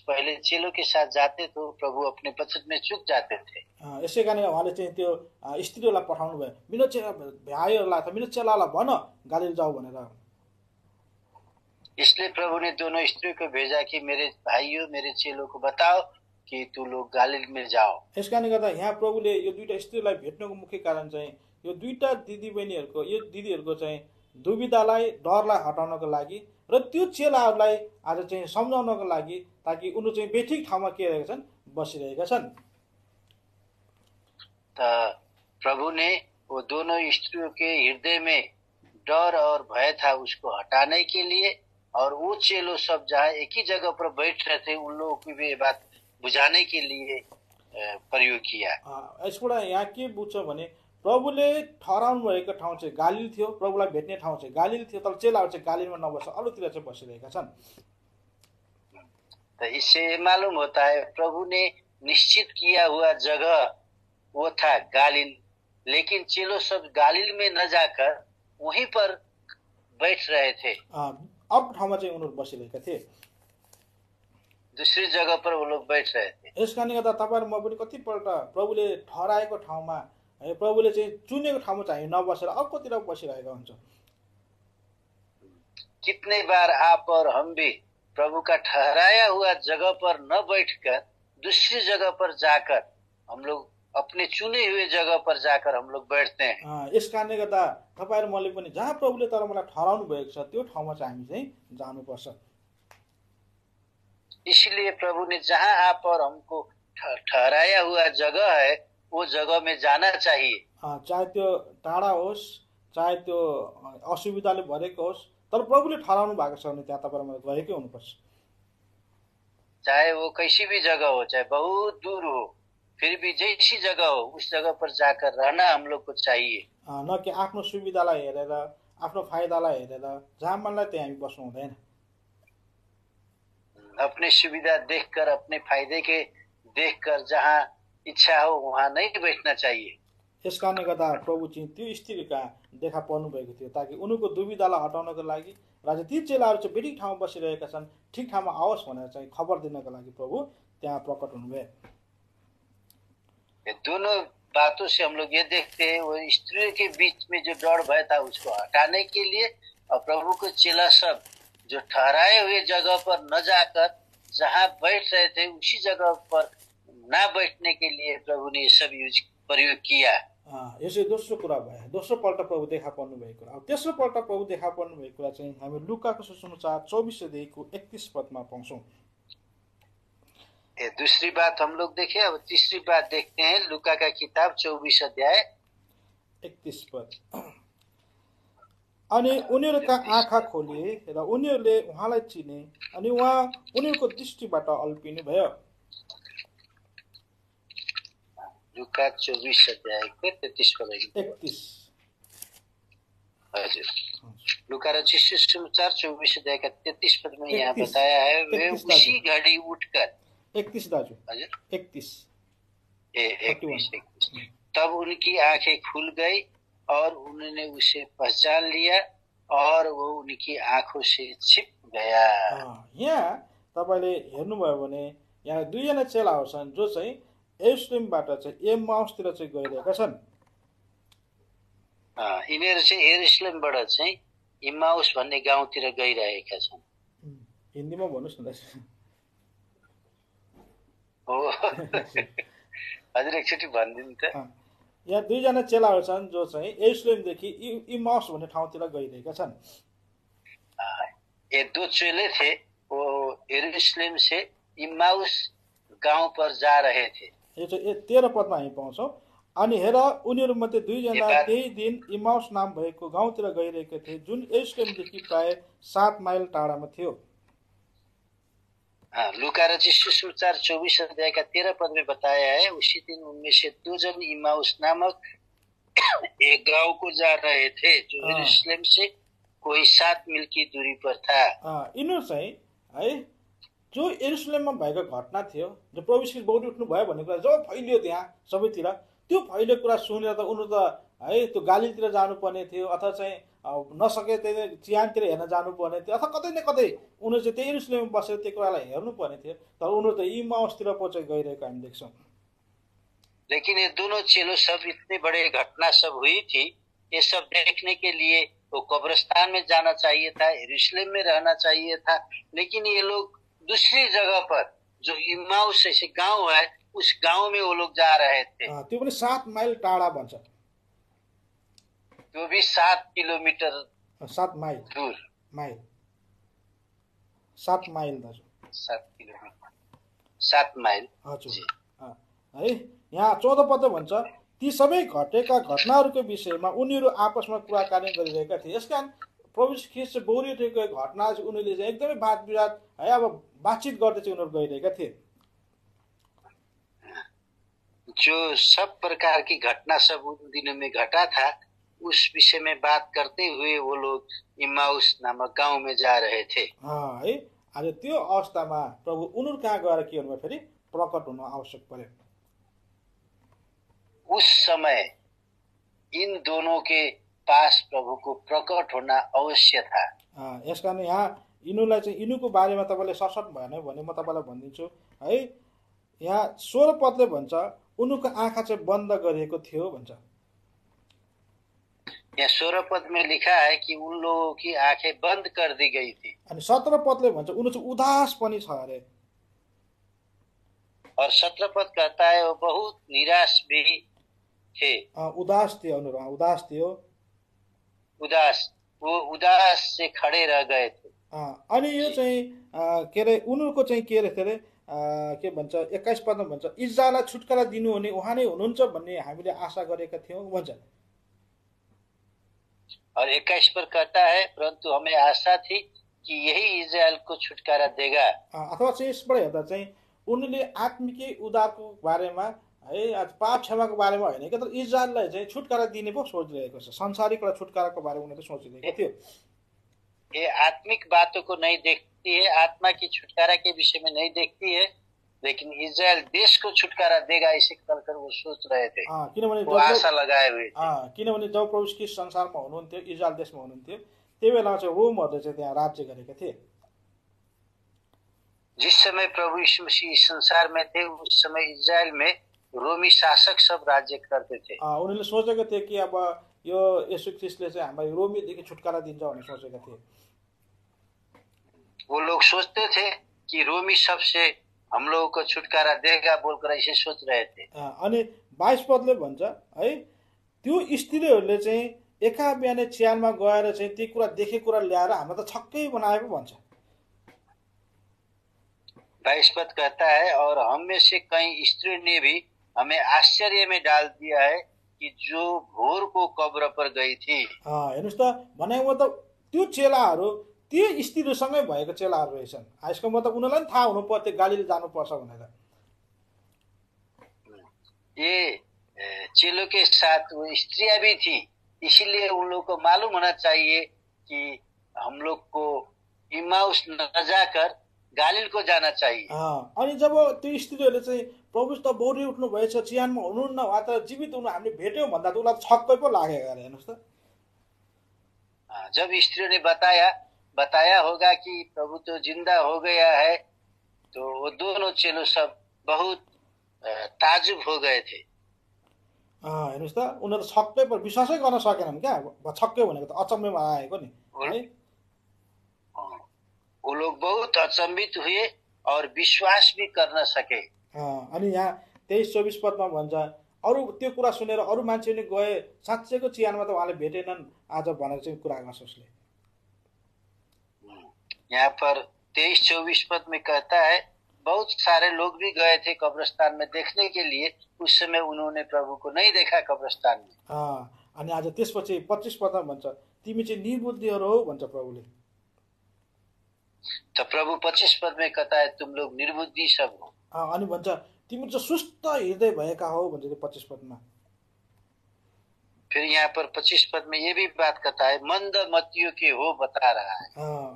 पहले चेलों के साथ जाते तो प्रभु अपने वचन में चूक जाते थे। यसै कारण उहाँले चाहिँ त्यो स्त्रीहरूलाई पठाउनु भयो, मेरो भाइहरूलाई अथवा मेरो चेलालाई भन गालिल जाऊ भनेर। इसलिए प्रभु ने दोनों स्त्रियों को भेजा कि मेरे भाइयों मेरे चेलों को बताओ कि तू लोग गालिल में जाओ। यस कारणले गर्दा यहाँ प्रभुले यो दुईटा स्त्रीलाई भेट्नको मुख्य कारण चाहिँ यो दुईटा दिदीबहिनीहरूको यो दिदीहरूको चाहिँ दुविधालाई डरलाई हटाउनको लागि र त्यो चेलाहरूलाई आज चाहिँ सम्झाउनको लागि ताकि उनीहरू चाहिँ बेठिक ठाउँमा के रहेका छन्, बसिरहेका छन्। प्रभु ने वो दोनों स्त्रियों के हृदय में डर और भय था उसको हटाने के लिए, और वो चेलो सब जहाँ एक ही जगह पर बैठ रहे थे उन लोगों को भी ये बात बुझाने के लिए प्रयोग किया। यसबाट यहाँ के बुझ्छ भने प्रभुले ठहराउनु भएको ठाउँ चाहिँ गालिल थियो, प्रभुलाई भेट्ने ठाउँ चाहिँ गालिल थियो, तर चेलाहरू चाहिँ गालिलमा नबसेर अरूतिर चाहिँ बसिरहेका छन्। तो इससे मालूम होता है प्रभु ने निश्चित किया हुआ जगह वो था गालिल, लेकिन चेलो सब गालिल में न जाकर वहीं पर बैठ रहे थे। अर्को ठाउँमा चाहिँ उनीहरू बसिरहेका थिए, दूसरी जगह पर वो लोग बैठ रहे थे। यस कारणले गर्दा तपाईँहरू म पनि कतिपल्ट प्रभुले ठहराएको ठाउँमा प्रभुले चाहिँ चुनेको ठाउँमा चाहिँ नबसेर अर्कोतिर बसिरहेका हुन्छ। कितने बार आप और हम भी प्रभु का ठहराया हुआ जगह पर न बैठकर दूसरी जगह पर जाकर हम लोग अपने चुने हुए जगह पर जाकर हम लोग बैठते हैं। यस कारणले गर्दा तपाईहरु मैले पनि जहाँ प्रभुले तर मलाई ठहराउनु भएको छ त्यो ठाउँमा चाहिँ हामी चाहिँ जानुपर्छ। इसलिए प्रभु ने जहाँ आप और हमको ठहराया हुआ जगह है वो जगह में जाना चाहिए। चाहे त्यो टाढा होस्, चाहे त्यो असुविधाले भरेको होस्, तर प्रभुले ठहराउनु भएको छ भने त्यहाँ तपाईहरु गएकै हुनुपर्छ। चाहे वो कैसी भी जगह हो, चाहे बहुत दूर हो, फिर भी जैसी जगह हो उस जगह पर जाकर रहना हम लोग को चाहिए। न कि आफ्नो सुविधालाई हेरेर आफ्नो फाइदालाई हेरेर जहाँ मनलाई त्यहाँ हामी बस्नु हुँदैन। अपने सुविधा देखकर अपने फायदे के देखकर जहाँ इच्छा हो वहाँ नहीं बैठना चाहिए। यस कारणले गर्दा प्रभु चाहिँ त्यो स्त्रीका देखा पर्नु भएको थियो ताकि उनीको दुविधालाई हटाउनको लागि र ती चेलाहरू चाहिँ बेठिक ठाउँमा बसिरहेका छन्, ठिक ठाउँमा आओस् भनेर चाहिँ खबर दिनको लागि प्रभु त्यहाँ प्रकट हुनुभयो। दोनों बातों से हम लोग ये देखते हैं वो स्त्रियों के बीच में जो डर भय था उसको हटाने के लिए और प्रभु को चेला सब जो ठहराए हुए जगह पर न जाकर जहाँ बैठ रहे थे उसी जगह पर ना बैठने के लिए प्रभु ने ये सब प्रयोग किया। यसै दोस्रो कुरा भयो, दोस्रो पल्ट प्रभु देखा पर्नु भएको कुरा। अब तेस्रो पल्ट प्रभु देखा पर्नु भएको कुरा चाहिँ हामी लुकाको सुसमाचार 24 अध्यायको 31 पदमा पाउँछौं। ये दूसरी बात हम लोग देखे। अब तीसरी बात देखते हैं लुका का किताब 24 अध्याय 31 पद। अनि उनीहरूका आँखा खोलिए र उनीहरूले उहाँलाई चिने अनि उहाँ उनीहरूको दृष्टिबाट अल्पिनु भयो। लुका 24 अध्याय 33 पद 31 हजुर लुका रचित सुसमाचार 24 अध्याय का 33 पद में यहाँ बताया है वे उसी घड़ी उठकर 31 दाजु हजुर 31 तब उनकी आंखें खुल गई और उन्होंने उसे पहचान लिया और वो उनकी आंखों से छिप गया। यहाँ तपाईले हेर्नुभयो भने यहाँ दुईजना चेलाहरू छन् जो चाहिँ यरुशलेमबाट चाहिँ एम्माउसतिर चाहिँ गइरहेका छन्। यिनीहरू चाहिँ यरुशलेमबाट चाहिँ इम्माउस भन्ने गाउँतिर गइरहेका छन्। हिन्दीमा भन्नुस् न हो हजुर एकचोटि भनिदिनु त। यहाँ दुईजना चेलाहरू छन् जो चाहिँ यरुशलेमदेखि इम्माउस भन्ने ठाउँतिर गइरहेका छन्। ये दो चेले थे वो यरुशलेम से इम्माउस गाउँ पर जा रहे थे। यो चाहिँ 13 पदमा हामी पाउँछौं। अनि हेर उनीहरू मध्ये दुईजना त्यही दिन इम्माउस नाम भएको गाउँतिर गइरहेका थिए जुन यरुशलेमदेखि प्राय 7 माइल टाढामा थियो। हाँ, लूका रचित सुसमाचार 24 अध्याय का 13 पद में बताया है, उसी दिन उनमें से 2 जन इमाउस नामक एक गांव को जा रहे थे जो यरूशलेम से कोई 7 मील की दूरी पर था। यिनीहरू चाहिँ है जो यरूशलेममा भएको घटना थियो, जो प्रभु यीशु बौरी उठ्नु भयो भन्ने कुरा जब फैलियो त्यहाँ सबैतिर, त्यो फैलियो कुरा सुनेर त उनीहरू त है त्यो गालीतिर जानुपर्ने थियो, अथवा चाहिँ नसके त्यही चिहानतिर हेर्न जानुपर्ने थियो, अथवा कतै न कतै उनीहरू चाहिँ त्यही यरूशलेममा बसेर त्यो कुरालाई हेर्नुपर्ने थियो। तर उनीहरू त इमाउसतिर पहुँच गइरहेको हामी देख्छौँ। लेकिन ये दोनों चेलों सब इतने बड़े घटना सब हुई थी, ये सब देखने के लिए वो कब्रिस्तान में जाना चाहिए था, यरूशलेम में रहना चाहिए था, लेकिन ये लोग दूसरी जगह पर जो इमाउस ऐसे गांव है उस गांव में वो लोग जा रहे थे। त्यो पनि 7 माइल टाढा भन्छ, त्यो भी 7 किलोमीटर 7 माइल दूर, माइल 7 माइल दाजु 7 किलोमीटर 7 माइल। हजुर है। यहाँ 14 पद भन्छ, ती सबै घटेका घटनाहरूको विषयमा उनीहरू आपसमा कुराकानी गरिरहेका थिए। यसकारण प्रभु ख्रीष्ट बौरी उठेको घटना चाहिँ उनीहरूले चाहिँ एकदमै वाद विवाद है अब बातचित गर्दै चाहिँ उनीहरू गइरहेका थिए। जो सब प्रकार की घटना सब उन दिनों में घटा था उस विषय में बात करते हुए वो लोग इमाउस नामक गांव में जा रहे थे। है आज त्यो अवस्थामा प्रभु उनीहरू कहाँ गएर के हुनु फेरि प्रकट हुन आवश्यक पर्यो। उस समय इन दोनों के पास प्रभु को प्रकट होना अवश्य था। यसकारण यहाँ यिनीहरूलाई चाहिँ यिनीको बारेमा तपाईँले सशट भएन भने म तपाईँलाई भनिदिन्छु है। यहाँ 16 पदले भन्छ उनीको आँखा चाहिँ बन्द गरिएको थियो भन्छ। यहाँ 16 पद में लिखा है कि उन लोगों की आंखें बंद कर दी गई थी। अनि 17 पदले भन्छ उनीहरू चाहिँ उदास पनि छ अरे। और 17 पद कहता है वो बहुत निराश भी थे। उदास थियो उनीहरू, उदास थियो, उदास, वो उदास से खड़े रह गए थे। अनि यो चाहिँ के अरे उनीहरूको चाहिँ के रहेछ अरे के भन्छ 21 पदमा भन्छ इस्राएललाई छुटकारा दिनु हुने उहाँ नै हुनुहुन्छ भन्ने हामीले आशा गरेका थियौँ भन्छ। और 21 पर कहता है परंतु हमें आशा थी कि यही इस्राएल को छुटकारा देगा। अथवा चाहिँ यसबाट हेर्दा चाहिँ उनले आत्मिक उद्धारको बारेमा है आज पाप क्षमाको बारेमा होइन कि तर इस्राएललाई चाहिँ छुटकारा दिने पो सोचिरहेको छ, संसारिक छुटकाराको बारेमा उनीहरूले सोचिरहेको थियो। ये आत्मिक बातों को नहीं देखती है, आत्मा की छुटकारा के विषय में नहीं देखती है, लेकिन इस्राएल देश को छुटकारा देगा इसे कर वो सोच रहे थे, किनभने वो आशा लगाए हुए थे। किनभने जब प्रभु ख्रीष्ट संसारमा हुनुहुन्थ्यो, इस्राएल देशमा हुनुहुन्थ्यो, त्यो बेलामा चाहिँ रोमहरूले चाहिँ त्यहाँ राज्य गरेका थिए। जिस समय प्रभु यीशु मसीह इस संसार में थे उस समय इस्राएल में रोमी शासक सब राज्य करते थे। उनीहरूले सोचेको थिए कि अब यो येशू ख्रीष्टले चाहिँ हामीलाई रोमीदेखि छुटकारा दिन्छ भनेर सोचेका थिए। वो लोग सोचते थे कि रोमी सबसे हम लोगों को छुटकारा देगा बोलकर ऐसे सोच रहे थे। अनि 22 पदले भन्छ है त्यो स्त्रीहरूले चाहिँ एका बिहानै चिहानमा गएर चाहिँ ती कुरा देखेको कुरा ल्याएर हामीलाई त छक्कै बनाए पो भन्छ। 22 पद कहता है और हम में से कई स्त्रियों ने भी हमें आश्चर्य में डाल दिया है कि जो भोर को कब्र पर गई थी। हेर्नुस् त भनेको त त्यो चेलाहरू त्यो स्त्रीहरूसँगै भएको चेलाहरू रहेछन्। यसको मतलब उनीहरूलाई पनि थाहा हुनु पर्यो गालीले जानुपर्छ भनेर। ये चेलों के साथ वो स्त्रियां भी थी, इसीलिए उन लोग को मालूम होना चाहिए कि हम लोग को इमाउस न जाकर गालिल को जाना चाहिए। अनि जब त्यो स्त्रीहरूले चाहिँ प्रभु त बौरी उठ्नु भएछ, चिहानमा हुनुहुन्न, वा त जीवित हुनु हामीले भेट्यौँ भन्दा त उनीलाई छक्कै पो लागेको अरे। हेर्नुहोस् त जब स्त्रियों ने बताया होगा कि प्रभु तो जिंदा हो गया है, तो वो दोनों चेलो सब बहुत ताजुब हो गए थे। हेर्नुहोस् त उनीहरू छक्कै पर विश्वासै गर्न सकेनन् क्या। छक्कै भनेको त अचम्ममा आएको नि है। वो लोग बहुत अचंभित हुए और विश्वास भी कर न सके। अनि यहाँ 23-24 पदमा भन्छ अरू त्यो कुरा सुनेर अरू मान्छेले गए, साँच्चैको चिहानमा त उहाँले भेटेनन् आज भनेर चाहिँ कुरा गर्छ उसले। यहाँ पर 23-24 पद में कहता है बहुत सारे लोग भी गए थे कब्रिस्तान में देखने के लिए, उस समय उन्होंने प्रभु को नहीं देखा कब्रिस्तान में। अनि आज त्यसपछि 25 पदमा भन्छ तिमी चाहिँ निर्बुद्धिहरू हो भन्छ प्रभुले। तो प्रभु 25 पद में कहता है तुम लोग निर्बुद्धि सब हो। अनि भन्छ तिमी चाहिँ सुस्त हृदय भएका हो भन्छ त्यो 25 पदमा। फिर यहाँ पर 25 पद में ये भी बात कहता है मंद मतियों के हो बता रहा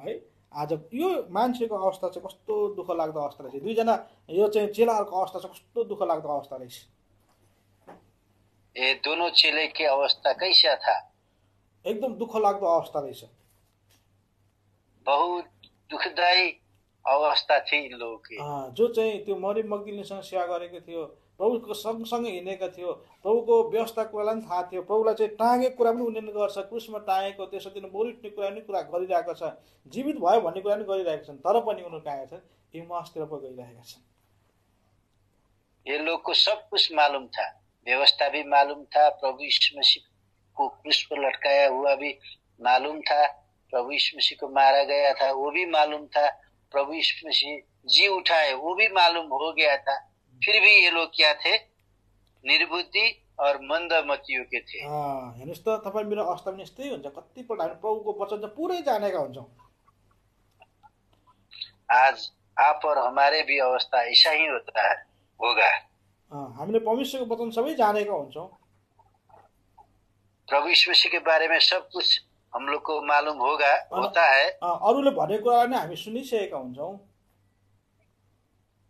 है। आज यो मान्छेको अवस्था चाहिँ कस्तो दुःख लाग्दो अवस्था रहेछ। दुईजना यो चाहिँ चेलाहरूको अवस्था चाहिँ कस्तो दुःख लाग्दो अवस्था रहेछ। ये दोनों चेले की अवस्था कैसा था? एकदम दुःख लाग्दो अवस्था रहेछ। बहुत दुखदायी अवस्था थी इन लोगों की। जो चाहिँ त्यो मरियम मग्दलिनीसँग सेवा गरेको थियो, प्रभुको सँगसँगै हिँडेका थियो, प्रभुको व्यवस्था कुरालाई पनि थाहा थियो, प्रभुलाई चाहिँ टाँगेको कुरा पनि उनीहरूले गर्छ, क्रुसमा टाँगेको त्यसो दिन मरि उठ्ने कुरा पनि कुरा गरिरहेको छ, जीवित भयो भन्ने कुरा पनि गरिरहेका छन्, तर पनि उनीहरू कहाँ छन्? इम्माउसतिर पो गइरहेका छन्। ये लोग को सब कुछ मालूम था, व्यवस्था भी मालूम था, प्रभु यीशु मसीह को क्रूस पर लटकाया हुआ भी मालूम था, प्रभु यीशु मसीह को मारा गया था वो भी मालूम था, प्रभु यीशु मसीह जी उठा है वो भी मालूम हो गया था। फिर भी ये लोग क्या थे? निर्बुद्धि और मन्दमतियों के थे। हेर्नुस् त तपाईँ मेरो अवस्था पनि यस्तै हुन्छ। कतिपल्ट हामी प्रभुको वचन चाहिँ पुरै जानेका हुन्छौँ। आज आप और हमारे भी अवस्था ऐसा ही होता है, होगा। हामीले परमेश्वरको वचन सबै जानेका हुन्छौँ। प्रभु यीशु मसीह के बारे में सब कुछ हम लोग को मालूम होगा, होता है। अरूले भनेको कुरा नै हामी सुनिसकेका हुन्छौँ।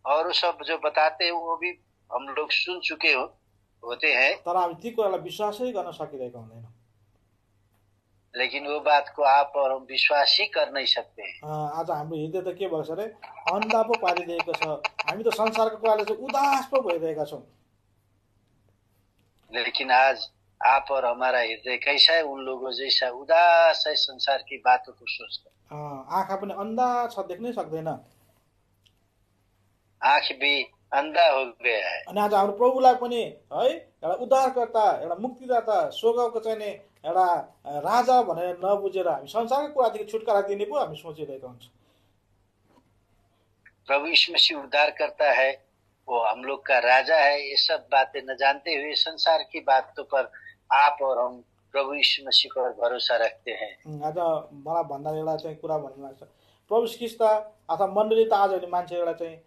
और सब जो बताते हैं वो भी हम लोग सुन चुके होते हैं, तर हामी ती कुरालाई विश्वासै गर्न सकिरहेका हुँदैन। लेकिन वो बात को आप और हम विश्वास ही कर नहीं सकते हैं। आज हाम्रो हृदय त के भएको छ रे? अन्धा पो पारिदिएको छ। हामी त संसारको कुराले चाहिँ उदास पो भइरहेका छौँ। लेकिन आज आप और हमारा हृदय कैसा है? उन लोगों जैसा उदास है संसार की बातों को सोचकर। आँखा पनि अन्धा छ, देख्नै सक्दैन। आँख भी अन्धा हो गया है। अनि आज हाम्रो प्रभुलाई पनि है एउटा उद्धारकर्ता, एउटा मुक्तिदाता, स्वर्गको चाहिँ एउटा राजा भनेर नबुझेर हामी संसारको कुरादेखि छुटकारा दिने पो हामी सोचिरहेका हुन्छौँ। प्रभु यीशु मसीह उद्धार करता है, वो हम लोग का राजा है, ये सब बातें न जानते हुए संसार की बातों पर आप और हम प्रभु यीशु मसीह पर भरोसा रखते हैं। आज मलाई भन्दा एउटा चाहिँ कुरा भन्नु लाग्छ, प्रभु ख्रीष्ट अथवा मण्डली त आज मान्छे एउटा चाहिँ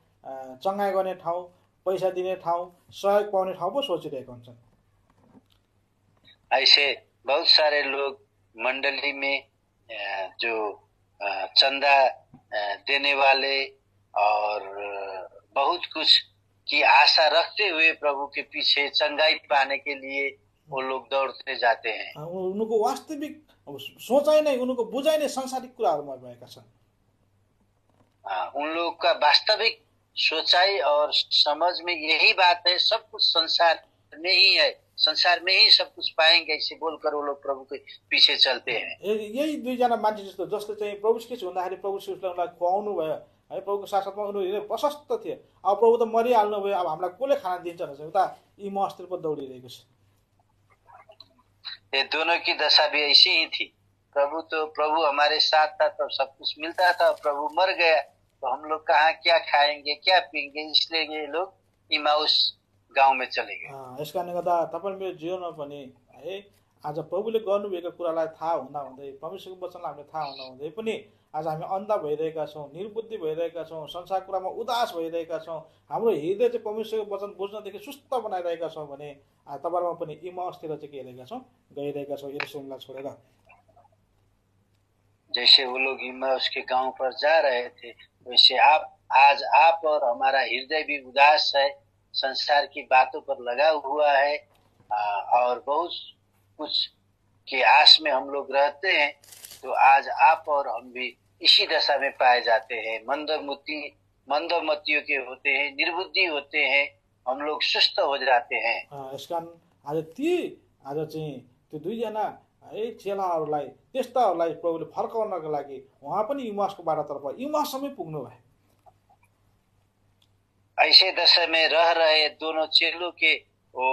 चङ्गाइ गर्ने ठाउँ, पैसा दिने ठाउँ, सहयोग पाउने ठाउँ पो सोचिरहेका हुन्छन्। ऐसे बहुत सारे लोग मंडली में जो चंदा देने वाले और बहुत कुछ की आशा रखते हुए प्रभु के पीछे चंगाई पाने के लिए वो लोग दौड़ते जाते हैं। उनको वास्तविक सोचाइ नै, उनको बुझाइ नै सांसारिक कुराहरूमा भएका छन्। उन लोग का वास्तविक सोचाई और समझ में यही बात है, सब कुछ संसार में ही है, संसार में ही सब कुछ पाएंगे, ऐसे बोलकर वो लोग प्रभु के पीछे चलते हैं। यही दुईजना मान्छे जस्तो जसले चाहिँ प्रभु ख्रीष्ट हुँदाखेरि प्रभु ख्रीष्टलाई उनलाई खुवाउनु भयो है, प्रभुको साथसाथमा उनीहरू प्रशस्त थिए। अब प्रभु त मरिहाल्नु भयो, अब हामीलाई कसले खाना दिन्छ भनेर उता इम्माउसतिर पो दौडिरहेको छ। ये दोनों की दशा भी ऐसी ही थी। प्रभु हमारे साथ था तब सब कुछ मिलता था, प्रभु मर गया तो हम लोग कहाँ क्या खाएंगे क्या पिएंगे, इसलिए ये लोग इम्माउस गाउँ में चले गए। यस कारणले गर्दा तपाईँ मेरो जीवनमा पनि है आज प्रभुले गर्नुभएको कुरालाई थाहा हुँदा हुँदै, परमेश्वरको वचनलाई हामीले थाहा हुँदा हुँदै पनि आज हामी अन्धा भइरहेका छौँ, निर्बुद्धि भइरहेका छौँ, संसार कुरामा उदास भइरहेका छौँ, हाम्रो हृदय चाहिँ परमेश्वरको वचन बुझ्नदेखि सुस्त बनाइरहेका छौँ भने तपाईँहरूमा पनि इम्माउसतिर चाहिँ के हेरेका छौँ, गइरहेका छौँ यरुशलेमलाई छोडेर। जैसे वो लोग इम्माउस के गांव पर जा रहे थे, वैसे आज आप और हमारा हृदय भी उदास है, संसार की बातों पर लगा हुआ है और बहुत कुछ की आस में हम लोग रहते हैं। तो आज आप और हम भी इसी दशा में पाए जाते हैं, मंदमतियों के होते हैं, निर्बुद्धि होते हैं, हम लोग सुस्त हो जाते हैं। यस कारण आज चाहिँ त्यो दुईजना है चेलाहरूलाई, त्यस्ताहरूलाई प्रभुले फर्काउनको लागि उहाँ पनि इम्माउसको बाटोतर्फ इम्माउससम्मै पुग्नु भयो। ऐसे दशा में रह रहे दोनों चेलों के वो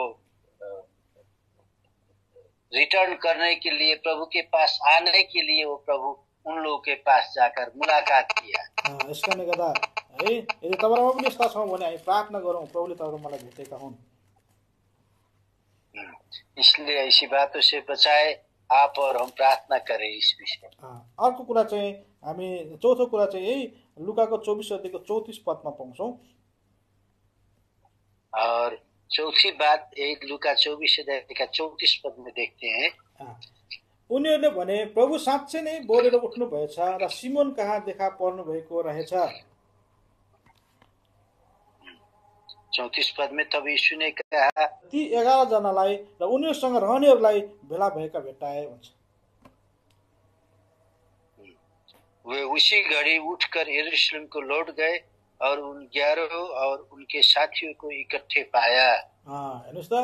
रिटर्न करने के लिए, प्रभु के पास आने के लिए वो प्रभु उन लोगों के पास जाकर मुलाकात किया। यस कारणले गर्दा है यदि तपाईँहरूमा पनि यस्ता छौँ भने हामी प्रार्थना गरौँ, प्रभुले तपाईँहरू मलाई भेटेका हुन्। इसलिए ऐसी बातों से बचाए आप और हम प्रार्थना करें इस विषय। अर्को कुरा चाहिँ हामी चौथो कुरा चाहिँ यही लुकाको 24 अध्यायको 34 पदमा पाउँछौँ। और चौथी बात यही लुका 24 अध्याय का 34 पद में देखते हैं। उनीहरूले भने प्रभु साँच्चै नै बोलेर उठ्नु भएछ र सिमोन कहाँ देखा पर्नु भएको रहेछ। 34 पद में तब यीशु ने कहा, ती 11 जनालाई र उनीहरूसँग रहनेहरूलाई भेला भएका भेट्टाए भन्छ। वे उसी घड़ी उठकर यरूशलेम को लौट गए और उन 11 और उनके साथियों को इकट्ठे पाया। हेर्नुहोस् त,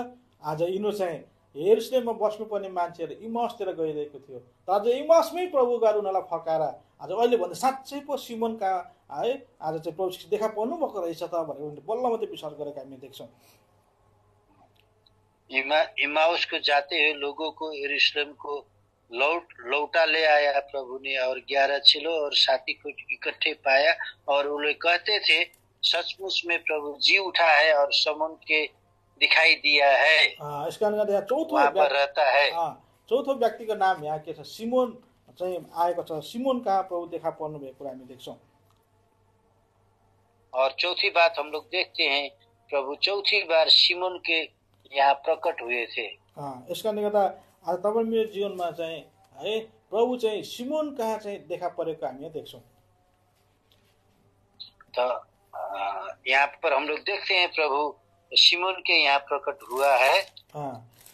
आज यिनीहरू चाहिँ यरूशलेममा बस्नुपर्ने मान्छेहरू इमासतिर गइरहेको थियो, तर आज इमासमै प्रभु गएर उनीहरूलाई फकाएर आज अहिले भन्दा साँच्चै पो सिमोन कहाँ है आज चाहिँ प्रभु देखा पर्नु भएको रहेछ त भनेर उनीहरूले बल्ल मात्रै विश्वास गरेका हामी देख्छौँ। इमाउस को जाते हुए लोगों को यरूशलेम को लौटा ले आया प्रभु ने, और 11 चेलों और साथी को इकट्ठे पाया और उन्हें कहते थे, सचमुच में प्रभु जी उठा है और समन के दिखाई दिया है, यसका कारण यहाँ वहाँ पर रहता है। चौथो व्यक्तिको नाम यहाँ के छ, सिमोन चाहिँ आएको छ। सिमोन कहाँ प्रभु देखा पर्नु भएको कुरा हामी देख्छौँ। और चौथी बात हम लोग देखते हैं, प्रभु चौथी बार सिमोन के यहाँ प्रकट हुए थे। यसका गर्दा आज तपाईँ मेरो जीवनमा चाहिँ है प्रभु चाहिँ सिमोन कहाँ चाहिँ देखा परेको हामी देख्छौँ। तो यहाँ पर हम लोग देखते हैं प्रभु सिमोन के यहाँ प्रकट हुआ है।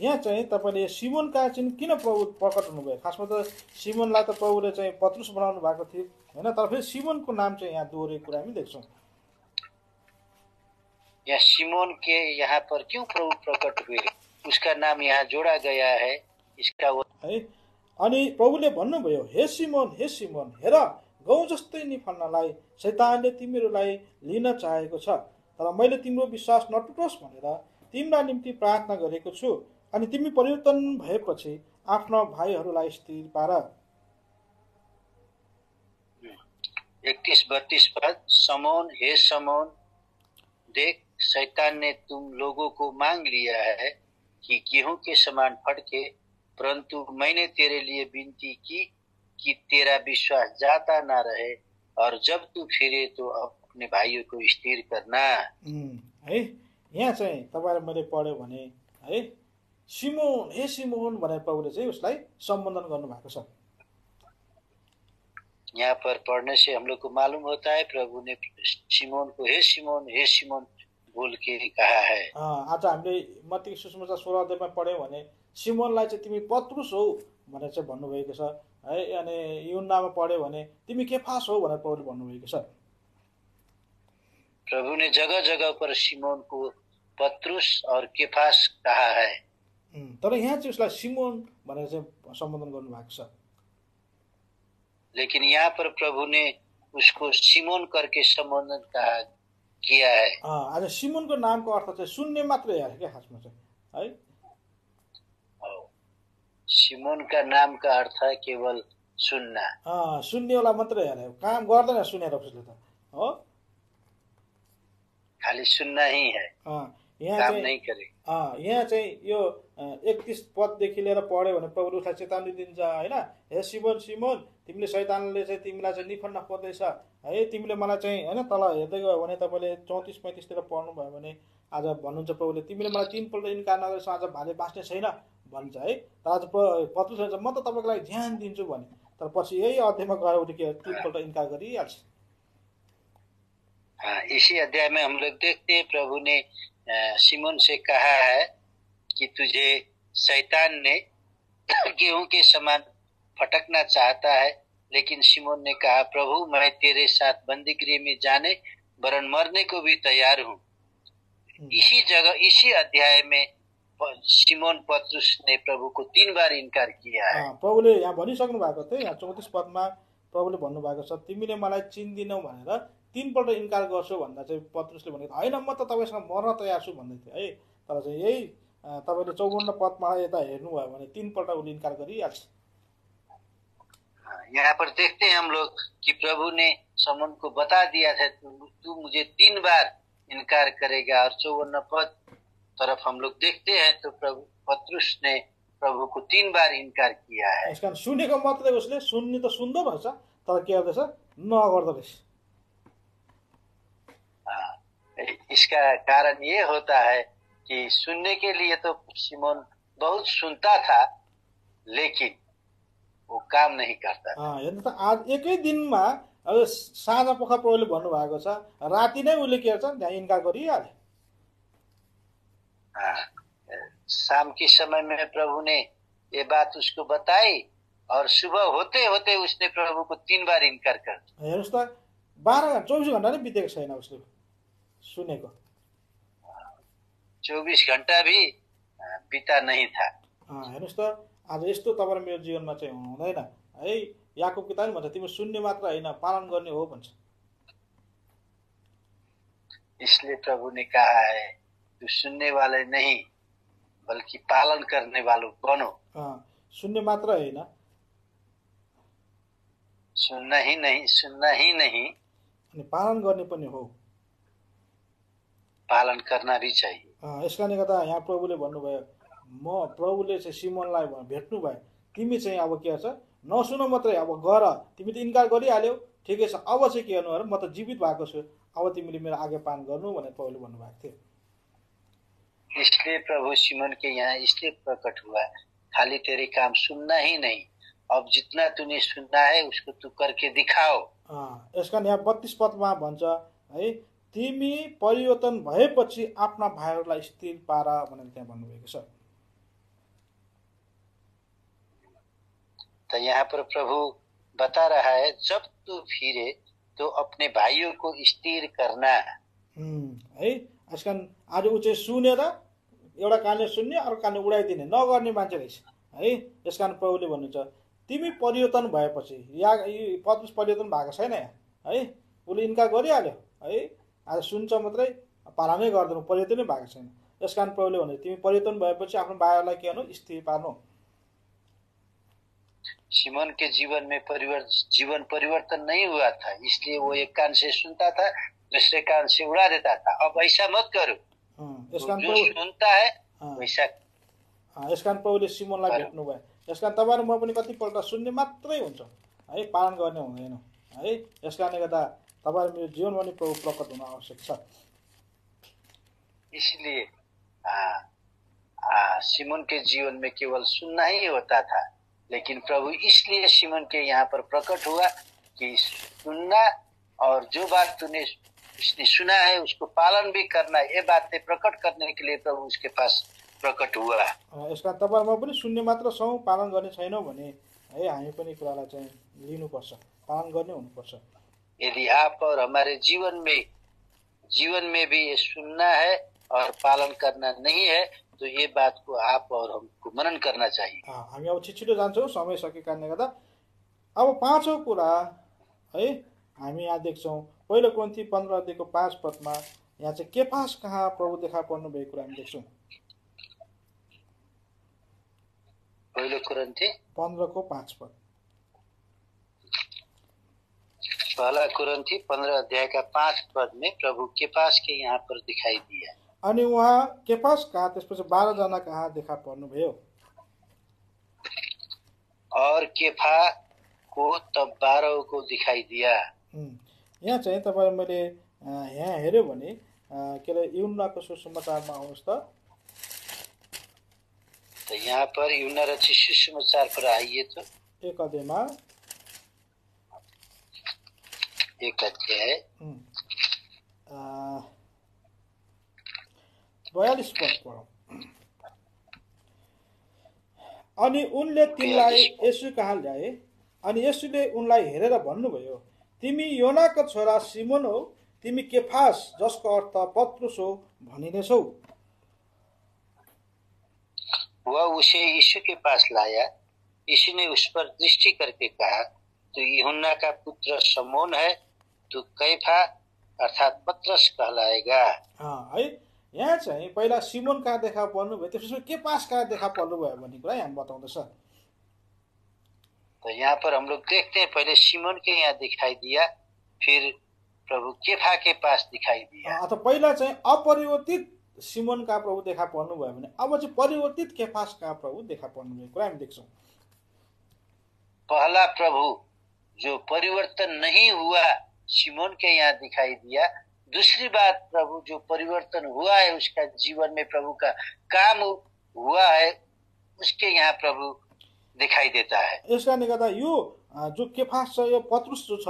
यहाँ चाहिँ तपाईँले सिमोन कहाँ चाहिँ किन प्रभु प्रकट हुनुभयो? खासमा त सिमोनलाई त प्रभुले चाहिँ पत्रुस बनाउनु भएको थियो होइन, तर फेरि सिमोनको नाम चाहिँ यहाँ दोहोरेको कुरा हामी देख्छौँ। यहाँ सिमोन के यहाँ पर क्यों प्रभु प्रकट हुए, उसका नाम यहाँ जोड़ा गया है। इसका है अनि प्रभुले भन्नुभयो, हे सिमोन हेर, गहुँ जस्तै निफल्नलाई शैतानले तिमीहरूलाई लिन चाहेको छ, तर मैले तिम्रो विश्वास नटुटोस् भनेर तिम्रा निम्ति प्रार्थना गरेको छु, अनि तिमी परिवर्तन भएपछि आफ्ना भाइहरूलाई स्थिर पार। 31-32 पद, समोन हे समोन, देख शैतान ने तुम लोगों को मांग लिया है कि गेहूं के समान फटके, परंतु मैंने तेरे लिए विनती की कि तेरा विश्वास जाता ना रहे, और जब तू फिरे तो अपने भाइयों को स्थिर करना। है यहाँ चाहिँ तपाईँलाई मैले पढ्यो भने है सिमोन हे सिमोन भनेर प्रभुले चाहिँ उसलाई सम्बोधन गर्नुभएको छ। यहाँ पर पढ़ने से हम लोग को मालूम होता है प्रभु ने सिमोन को हे सिमोन बोल के कहा है। आज हामीले मत्तीको सुसमाचार 16 अध्यायमा पढ्यौँ भने सिमोनलाई चाहिँ तिमी पत्रुस हौ भनेर चाहिँ भन्नुभएको छ है, अनि यूहन्नामा पढ्यो भने तिमी केफास हौ भनेर प्रभुले भन्नुभएको छ। प्रभु ने जगह जगह पर सिमोन को पत्रुस और केफास कहा है, तर यहाँ चाहिँ उसलाई सिमोन भनेर चाहिँ सम्बोधन गर्नुभएको छ। लेकिन यहाँ पर प्रभु ने उसको सिमोन करके सम्बोधन किया है। आज सिमोनको नामको अर्थ चाहिँ शून्य मात्रै हो क्या खासमा चाहिँ है। सिमोन का नाम का अर्थ है केवल सुन्ना, सुन्नेवाला मात्रै हेरे, काम गर्दैन सुनेर उसले त हो, खाली सुन्ना ही है, काम नहीं करे। यहाँ चाहिँ यो 31 पददेखि लिएर पढ्यो भने प्रभुले उसलाई चेतावनी दिन्छ होइन, हे सिमोन सिमोन, तिमीले शैतानले चाहिँ तिमीलाई चाहिँ निफल्न खोज्दैछ है, तिमीले मलाई चाहिँ होइन तल हेर्दै गयो भने तपाईँले 34-35 तिर पढ्नुभयो भने आज भन्नुहुन्छ प्रभुले तिमीले मलाई 3 पल्ट इन्कार नगरेछ आज भाले बाँच्ने छैन भन्छ है। तर आज पत्रुसले म त तपाईँको लागि ध्यान दिन्छु भने, तर पछि यही अध्यायमा गएर उसले के 3 पल्ट इन्कार गरिहाल्छ। इसी अध्याय में हम लोग देखते हैं प्रभु ने सिमोन से कहा है कि तुझे शैतान ने गेहूं के समान फटकना चाहता है, लेकिन सिमोन ने कहा, प्रभु मैं तेरे साथ बंदीगृह में जाने वरन मरने को भी तैयार हूँ। इसी अध्याय में सिमोन पत्रुस ने प्रभु को 3 बार इन्कार किया है। प्रभुले यहाँ भनिसक्नु भएको थियो, यहाँ 34 पदमा प्रभुले भन्नुभएको छ तिमीले मलाई चिन्दिनौ भनेर 3 पल्ट इन्कार गर्छौ भन्दा चाहिँ पत्रुसले भनेको होइन म त तपाईसँग मर्न तयार छु भन्दै थियो है। तर चाहिँ यही तपाईले 54 पदमा यता हेर्नुभयो भने 3 पल्ट उसले इन्कार गरिहाल्छ। यहाँ पर देखते हैं हम लोग कि प्रभु ने समन को बता दिया था तू मुझे 3 बार इनकार करेगा, और 54 पद तरफ हम लोग देखते हैं तो प्रभु पत्रुस ने प्रभु को 3 बार इन्कार किया है। यस कारण सुनेको मात्रै उसले सुन्ने त सुन्दो रहेछ तर के गर्दैछ नगर्दो रहेछ। इसका कारण ये होता है कि सुनने के लिए तो सिमोन बहुत सुनता था लेकिन वो काम नहीं करता। हेर्नु त आज एकै दिनमा अब साँझ पख प्रभुले भन्नुभएको छ राति नै उसले के गर्छ त्यहाँ इन्कार गरिहाल्यो। शाम के समय में प्रभु ने ये बात उसको बताई और सुबह होते होते उसने प्रभु को 3 बार इन्कार कर दिया। हेर्नुहोस् त 24 घण्टा नै बितेको छैन उसले सुनेको। 24 घण्टा भी बिता नहीं था। हेर्नुहोस् त आज यस्तो तपाईँ मेरो जीवनमा चाहिँ हुँदैन है। याकुब किताबले भन्छ तिमी सुन्ने मात्र होइन पालन गर्ने हो भन्छ। इसलिए प्रभु ने कहा है तू सुनने वाले नहीं बल्कि पालन करने वालों बनो। सुन्ने मात्र होइन सुनना ही नहीं अनि पालन गर्ने पनि हो। पालन करना भी चाहिए। यस कारणले गर्दा यहाँ प्रभुले भन्नुभयो म प्रभुले चाहिँ सिमोनलाई भेट्नु भयो तिमी चाहिँ अब के छ नसुन मात्रै अब गर तिमी त इन्कार गरिहाल्यौ ठिकै छ अब चाहिँ के गर्नु अरे म त जीवित भएको छु अब तिमीले मेरो आगे पालन गर्नु भनेर प्रभुले भन्नुभएको थियो। इसलिए प्रभु सिमोन के यहाँ इसलिए प्रकट हुआ खाली तेरे काम सुनना ही नहीं अब जितना तूने सुनना है उसको तू करके दिखाओ। यस कारण यहाँ 32 पदमा भन्छ है तिमी परिवर्तन भएपछि आफ्ना भाइहरूलाई स्थिर पार भनेर त्यहाँ भन्नुभएको छ। तो यहाँ पर प्रभु बता रहा है जब तू फिरे तो अपने भाइयों को स्थिर करना है। यस कारण आज ऊ चाहिँ सुनेर एउटा कानले सुन्ने अर्को कानले उडाइदिने नगर्ने मान्छे रहेछ है। यस कारण प्रभुले भन्नुहुन्छ तिमी परिवर्तन भएपछि या पदमा परिवर्तन भएको छैन है उसले इन्कार गरिहाल्यो है आज सुन्छ मात्रै पालनै गर्दैन परिवर्तनै भएको छैन। यस कारण प्रभुले भन्नुहुन्छ तिमी परिवर्तन भएपछि आफ्नो भाइहरूलाई के गर्नु स्थिर पार्नु। सिमोन के जीवन में जीवन परिवर्तन नहीं हुआ था इसलिए वो एक कान से सुनता था दूसरे कान से उड़ा देता था। अब ऐसा मत करो जो सुनता है वैसा। यस कारण प्रभुले सिमोनलाई भेट्नु भयो। यस कारण तपाईहरु म पनि कतिपल्ट सुन्ने मात्रै हुन्छ है पालन गर्ने हुँदैन है। यस कारणले गर्दा तपाईहरु मेरो जीवनमा पनि प्रभु प्रकट हुन आवश्यक छ। इसलिए सिमोन के जीवन में केवल सुनना ही होता था लेकिन प्रभु इसलिए सिमोन के यहाँ पर प्रकट हुआ कि सुनना और जो बात तूने उसने सुना है उसको पालन भी करना ये बातें प्रकट करने के लिए प्रभु उसके पास प्रकट हुआ। यसका तपाईहरुमा पनि सुन्ने मात्र छौं पालन गर्ने छैनौं भने है हामी पनि कुरालाई चाहिँ लिनुपर्छ पालन गर्ने हुनुपर्छ। यदि आप और हमारे जीवन में भी ये सुनना है और पालन करना नहीं है तो ये बात को आप और हमको मनन करना चाहिए। हामी अब छिटो जान्छौं समय सकेको कारणले गर्दा। अब पाँचौं कुरा है हामी यहाँ देख्छौं पहिलो कोरिन्थी 15 अध्यायको 5 पदमा यहाँ चाहिँ केफास कहाँ प्रभु देखा पर्नु भएको कुरा हामी देख्छौं। पहिलो कोरिन्थी 15 को 5 पद। पहला कोरिन्थी 15 अध्याय का 5 पद में प्रभु केफास के यहाँ पर दिखाई दिया। अनि उहाँ केफास कहाँ त्यसपछि 12 जना कहाँ देखा पर्नु भयो और केफा को तब 12 को दिखाई दिया। यहाँ चाहिँ तपाईहरु मैले यहाँ हेर्यो भने के अरे यूहन्नाको सुसमाचारमा आउनुस् त। तो यहाँ पर यूहन्ना रचित सुसमाचार पर आइए तो एक अध्यायमा 1 अध्याय 42 पद पढौं। अनि उनले तिनलाई येशू कहाँ ल्याए अनि येशूले उनलाई हेरेर भन्नुभयो तिमी योनाको छोरा सिमोन हो तिमी केफास जसको अर्थ पत्रुस हो भनिनेछौ। वह उसे यीशु के पास लाया। यीशु ने उस पर दृष्टि करके कहा तू यूहन्ना का पुत्र शमौन है तू कैफा अर्थात पत्रस कहलाएगा। है यहाँ चाहिँ पहिला सिमोन कहाँ देखा पर्नु भयो त्यसपछि केफास कहाँ देखा पर्नु भयो भन्ने कुरा यहाँ बताउँदैछ। तो यहाँ पर हम लोग देखते हैं पहले सिमोन के यहाँ दिखाई दिया फिर प्रभु केफा के पास दिखाई दिया। अथवा पहिला चाहिँ अपरिवर्तित सिमोन कहाँ प्रभु देखा पर्नुभयो भने अब चाहिँ परिवर्तित केफास कहाँ प्रभु देखा पर्नुभएको कुरा हामी देख्छौँ। पहला प्रभु जो परिवर्तन नहीं हुआ सिमोन के यहाँ दिखाई दिया, दूसरी बात प्रभु जो परिवर्तन हुआ है उसका जीवन में प्रभु का काम हुआ है उसके यहाँ प्रभु दिखाई देता है। यस कारणले गर्दा यो जो केफास छ, यो पत्रुस जो छ,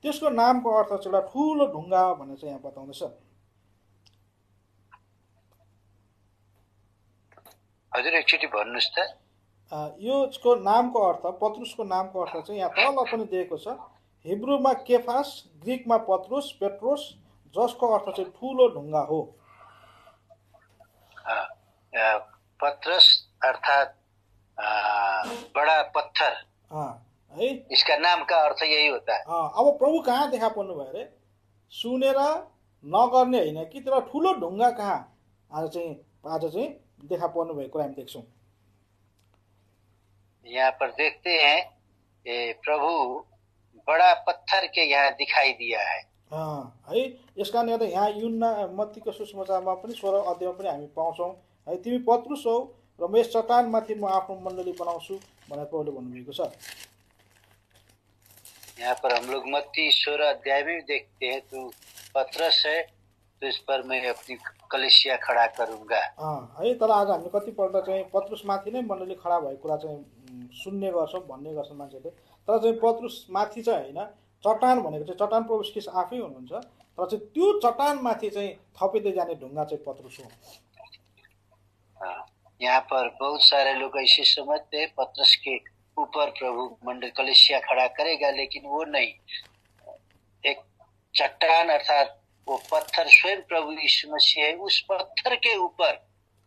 त्यसको नामको अर्थ चाहिँ एउटा ठुलो ढुङ्गा भनेर चाहिँ यहाँ बताउँदैछ। हजुर एकचोटि भन्नुहोस् त। योको नामको अर्थ, पत्रुसको नामको अर्थ चाहिँ यहाँ तल पनि दिएको छ। हिब्रूमा केफास, ग्रिकमा पत्रुस, पेट्रोस, जसको अर्थ चाहिँ ठुलो ढुङ्गा हो। पत्रस अर्थात बड़ा पत्थर है, इसका नाम का अर्थ यही होता है। अब प्रभु कहाँ देखा पर्नु भयो अरे? सुनेर नगर्ने होइन कि तर ठुलो ढुङ्गा कहाँ आज चाहिँ देखा पर्नु भएको हामी देख्छौँ। यहाँ पर देखते हैं प्रभु बड़ा पत्थर के यहाँ दिखाई दिया है। है, यस कारणले गर्दा यहाँ यूहन्ना मत्तीको सुसमाचारमा पनि 16 अध्यायमा पनि हामी पाउँछौँ है, तिमी पत्रुस हौ र म यस चट्टानमाथि म आफ्नो मण्डली बनाउँछु भनेर प्रभुले भन्नुभएको छ। यहाँ पर हम लोग मत्ती 16 अध्याय में देखते हैं, तू पत्रस है तो इस पर मैं अपनी कलेसिया खड़ा करूंगा। है, तर आज हामी कतिपल्ट चाहिँ पत्रुस माथि नै मण्डली खडा भएको कुरा चाहिँ सुन्ने गर्छौँ, भन्ने गर्छन् मान्छेले। तर चाहिँ पत्रुस माथि चाहिँ होइन, चट्टान भनेको चाहिँ चट्टान प्रभु ख्रीष्ट आफै हुनुहुन्छ, तर चाहिँ त्यो चट्टान माथि चाहिँ थपिँदै जाने ढुङ्गा चाहिँ पत्रुस हो। यहाँ पर बहुत सारे लोग ऐसे समझते हैं पत्रस के ऊपर प्रभु मंडल कलेसिया खड़ा करेगा, लेकिन वो नहीं। एक चट्टान अर्थात वो पत्थर स्वयं प्रभु यीशु मसीह है, उस पत्थर के ऊपर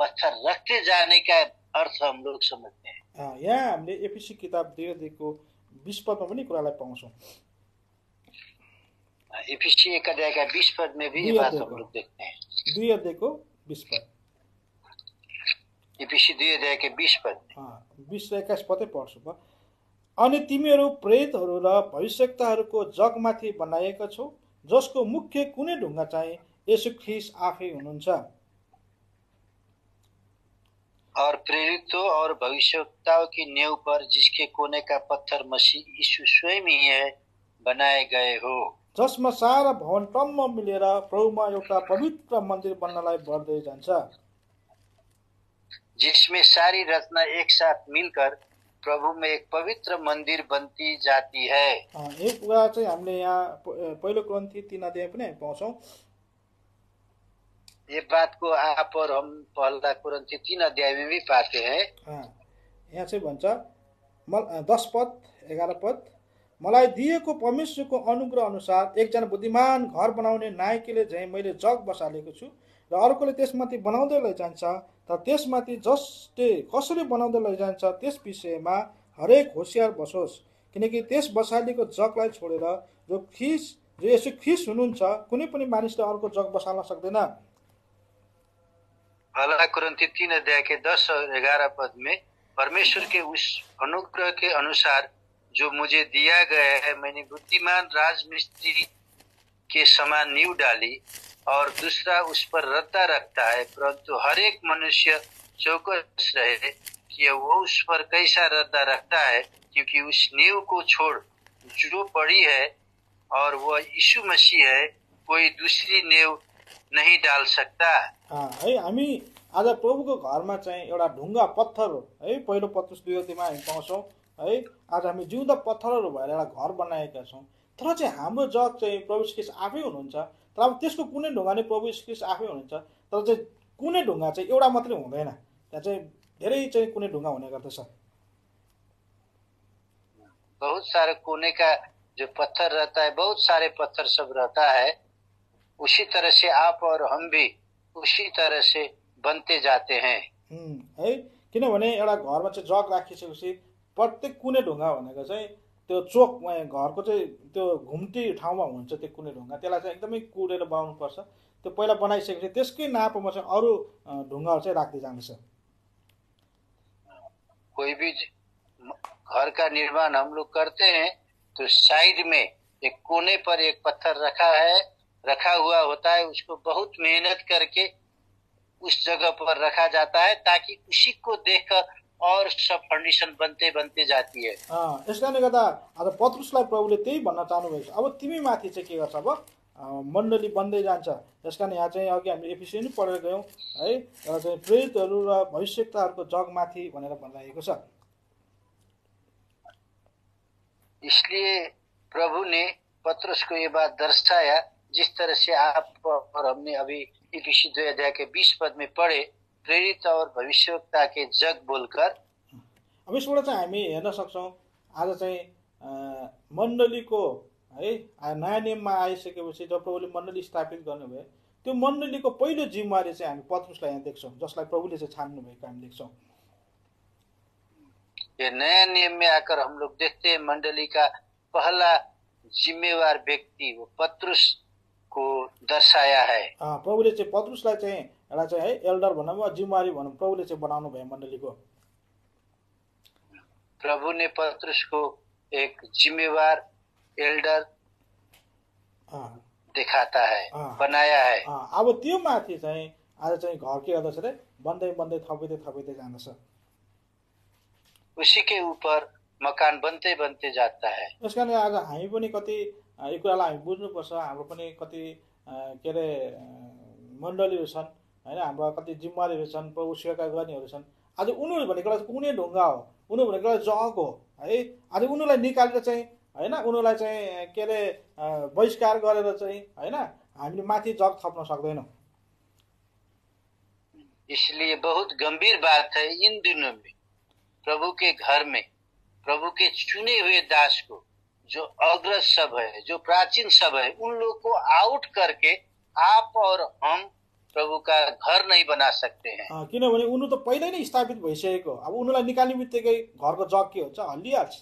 पत्थर रखते जाने का अर्थ हम लोग समझते हैं। यहाँ हामीले एफिसी किताब 2 अध्यायको 20 पदमा पनि कुरालाई पाउँछौँ। एफिसी 1 अध्याय का 20 पद में भी ये बात हम लोग देखते हैं। 2 अध्यायको 20 पद, एफिसी 2 अध्याय के 20 पद, 20 र 21 पदै पढ्छु म। अनि तिमीहरू प्रेतहरू र भविष्यवक्ताहरूको जगमाथि बनाएका छौ, जसको मुख्य कुनै ढुङ्गा चाहिँ येशू ख्रीष्ट आफै हुनुहुन्छ। और प्रेरितों और भविष्यवक्ताओं की नींव पर जिसके कोने का पत्थर मसीह यीशु स्वयं ही है बनाए गए हो, जसमा सारा भवन टम्म मिलेर प्रभुमा एउटा पवित्र मन्दिर बन्नलाई बढ्दै जान्छ, जिसमें सारी रचना एक साथ मिलकर प्रभु में एक पवित्र मंदिर बनती जाती है। एक कुरा चाहिँ हामीले यहाँ पहिलो कोरिन्थी 3 अध्याय पनि हामी पाउँछौँ। ये बात को आप और हम पहला कोरिन्थी 3 अध्याय में भी पाते हैं। यहाँ चाहिँ भन्छ 10 पद 11 पद, मलाई दिएको परमेश्वरको अनुग्रह अनुसार एकजना बुद्धिमान घर बनाउने नायकीले झैँ मैले जग बसालेको छु र अर्कोले त्यसमाथि बनाउँदै लैजान्छ, तर त्यसमाथि जसले कसरी बनाउँदै लैजान्छ त्यस विषयमा हरेक होसियार बसोस्, किनकि त्यस बसालेको जगलाई छोडेर जो येशू ख्रीष्ट हुनुहुन्छ कुनै पनि मानिसले अर्को जग बसाल्न सक्दैन। पहला कोरिन्थी 3 अध्याय के 10 और 11 पद में परमेश्वर के उस अनुग्रह के अनुसार जो मुझे दिया गया है, मैंने बुद्धिमान राजमिस्त्री के समान नींव डाली और दूसरा उस पर रद्दा रखता है, परंतु हर एक मनुष्य चौकस रहे कि वो उस पर कैसा रद्दा रखता है, क्योंकि उस नींव को छोड़ जो पड़ी है और वह यीशु मसीह है, कोई दूसरी नींव नहीं डाल सकता। है, हामी आज प्रभुको घरमा चाहिँ एउटा ढुङ्गा पत्थर हो है, पहिलो पत्रुस 2 अध्यायमा हामी पाउँछौँ है। आज हामी जिउँदा पत्थरहरू भएर एउटा घर बनाएका छौँ, तर चाहिँ हाम्रो जग चाहिँ प्रभु ख्रीष्ट आफै हुनुहुन्छ। तर अब त्यसको कुनै ढुङ्गा नै प्रभु ख्रीष्ट आफै हुनुहुन्छ, तर चाहिँ कुनै ढुङ्गा चाहिँ एउटा मात्रै हुँदैन, त्यहाँ चाहिँ धेरै चाहिँ कुनै ढुङ्गा हुने गर्दछ। बहुत सारे कोने का जो पत्थर रहता है, बहुत सारे पत्थर सब रहता है, उसी तरह से आप और हम भी उसी तरह से बनते जाते हैं। है, किनभने एउटा घरमा चाहिँ जग राखिसकेपछि प्रत्येक कुनै ढुङ्गा भनेको चाहिँ त्यो चोक घरको चाहिँ त्यो घुम्ती ठाउँमा हुन्छ, त्यो कुनै ढुङ्गा त्यसलाई चाहिँ एकदमै कुरेर बनाउनु पर्छ। त्यो पहिला बनाइसकेपछि त्यसकै नापमा चाहिँ अरू ढुङ्गाहरू चाहिँ राख्दै जान्छ। कोई भी घर का निर्माण हम लोग करते हैं तो साइड में एक कोने पर एक पत्थर रखा हुआ होता है, उसको बहुत मेहनत करके उस जगह पर रखा जाता है ताकि उसी को देखकर और सब कंडीशन बनते बनते जाती है। यस कारणले गर्दा आज पत्रुसलाई प्रभुले त्यही भन्न चाहनुभएको छ। अब तिमी माथि चाहिँ के गर्छ, अब मण्डली बन्दै जान्छ। त्यस कारण यहाँ चाहिँ अघि हामीले एफिसियन पनि पढेर गयौँ है, र चाहिँ प्रेरितहरू र भविष्यवक्ताहरूको जगमाथि भनेर भनिरहेको छ। इसलिए प्रभु ने पत्रुस को ये बात दर्शाया, जिस तरह से आप और हमने अभी इफिसी 2 अध्याय के 20 पद में पढ़े, प्रेरित और भविष्यवक्ता के जग बोलकर। अब यसबाट चाहिँ हामी हेर्न सक्छौँ आज चाहिँ मण्डलीको है नयाँ नियममा आइसकेपछि जब प्रभुले मण्डली स्थापित गर्नुभयो, त्यो मण्डलीको पहिलो जिम्मेवारी चाहिँ हामी पत्रुसलाई यहाँ देख्छौँ, जसलाई प्रभुले चाहिँ छान्नु भएको हामी देख्छौँ। ये नया नियम में आकर हम लोग देखते हैं मंडली का पहला जिम्मेवार व्यक्ति वो पत्रुस को दर्शाया है। प्रभुले चाहिँ पत्रुसलाई चाहिँ एउटा चाहिँ है एल्डर भनौँ वा जिम्मेवारी भनौँ, प्रभुले चाहिँ बनाउनु भयो मण्डलीको। प्रभु ने पत्रुस को एक जिम्मेवार एल्डर दिखाता है, बनाया है। अब त्यो माथि चाहिँ आज चाहिँ घर के गर्दछ रे, बन्दै बन्दै थपिँदै जाँदछ। उसी के ऊपर मकान बनते बनते जाता है। यस कारण आज हामी पनि कति यो कुरालाई हामी बुझ्नुपर्छ। हाम्रो पनि कति के अरे मण्डलीहरू छन् होइन, हाम्रो कति जिम्मेवारीहरू छन्, प्रभु सेवा गर्नेहरू छन्। आज उनीहरू भनेको कुनै ढुङ्गा हो, उनीहरू भनेको जग हो है। आज उनीहरूलाई निकालेर चाहिँ होइन, उनीहरूलाई चाहिँ के अरे बहिष्कार गरेर चाहिँ होइन हामीले माथि जग थप्न सक्दैनौँ। इसलिए बहुत गंभीर बात है इन दिनों में प्रभु के घर में प्रभु के चुने हुए दास को, जो अग्रज सब है, जो प्राचीन सब है, उन लोग को आउट करके आप और हम प्रभु का घर नहीं बना सकते हैं। किनभने उनीहरू त पहिल्यै नै स्थापित भइसकेको, अब उनीहरूलाई निकाल्ने बित्तिकै घरको जग के हुन्छ, हल्लिहाल्छ।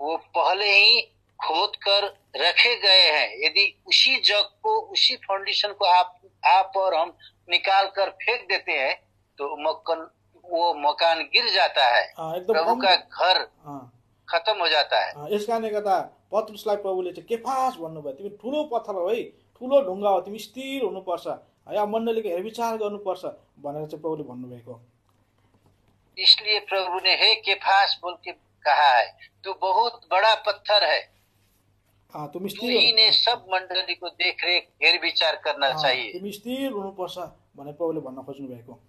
वो पहले ही खोद कर रखे गए हैं। यदि उसी जग को, उसी फाउंडेशन को आप और हम निकाल कर फेंक देते हैं तो वो मकान गिर जाता है, प्रभु का घर खत्म हो जाता है। यस कारणले गर्दा पत्रुसलाई प्रभुले चाहिँ केफास भन्नुभयो, तिमी ठुलो पत्थर हो है, ठुलो ढुङ्गा हो, तिमी स्थिर हुनुपर्छ है, मण्डलीको हेरविचार गर्नुपर्छ भनेर चाहिँ प्रभुले भन्नुभएको। इसलिए प्रभु ने हे केफास बोल के कहा है, तू बहुत बड़ा पत्थर है, तुम ही ने सब मण्डली को देखरेख हेरविचार करना चाहिए, तिमी स्थिर हुनुपर्छ भनेर प्रभुले भन्न खोज्नु भएको।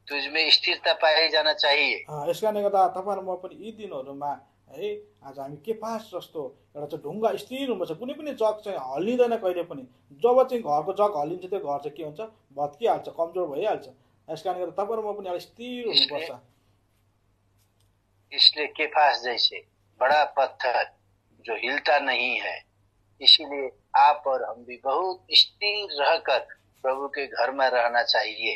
तुझमें स्थिरता पाए जाना चाहिए। यस कारणले गर्दा तपाईँ र म पनि यी दिनहरूमा है आज हामी केफास जस्तो एउटा चाहिँ ढुङ्गा स्थिर हुनुपर्छ। कुनै पनि जग चाहिँ हल्लिँदैन कहिले पनि। जब चाहिँ घरको जग हल्लिन्छ त्यो घर चाहिँ के हुन्छ, भत्किहाल्छ, कमजोर भइहाल्छ। यस कारणले गर्दा तपाईँ र म पनि एउटा स्थिर हुनुपर्छ। इसलिए केफास जैसे बड़ा पत्थर जो हिलता नहीं है, इसीलिए आप और हम भी बहुत स्थिर रहकर प्रभु के घर में रहना चाहिए।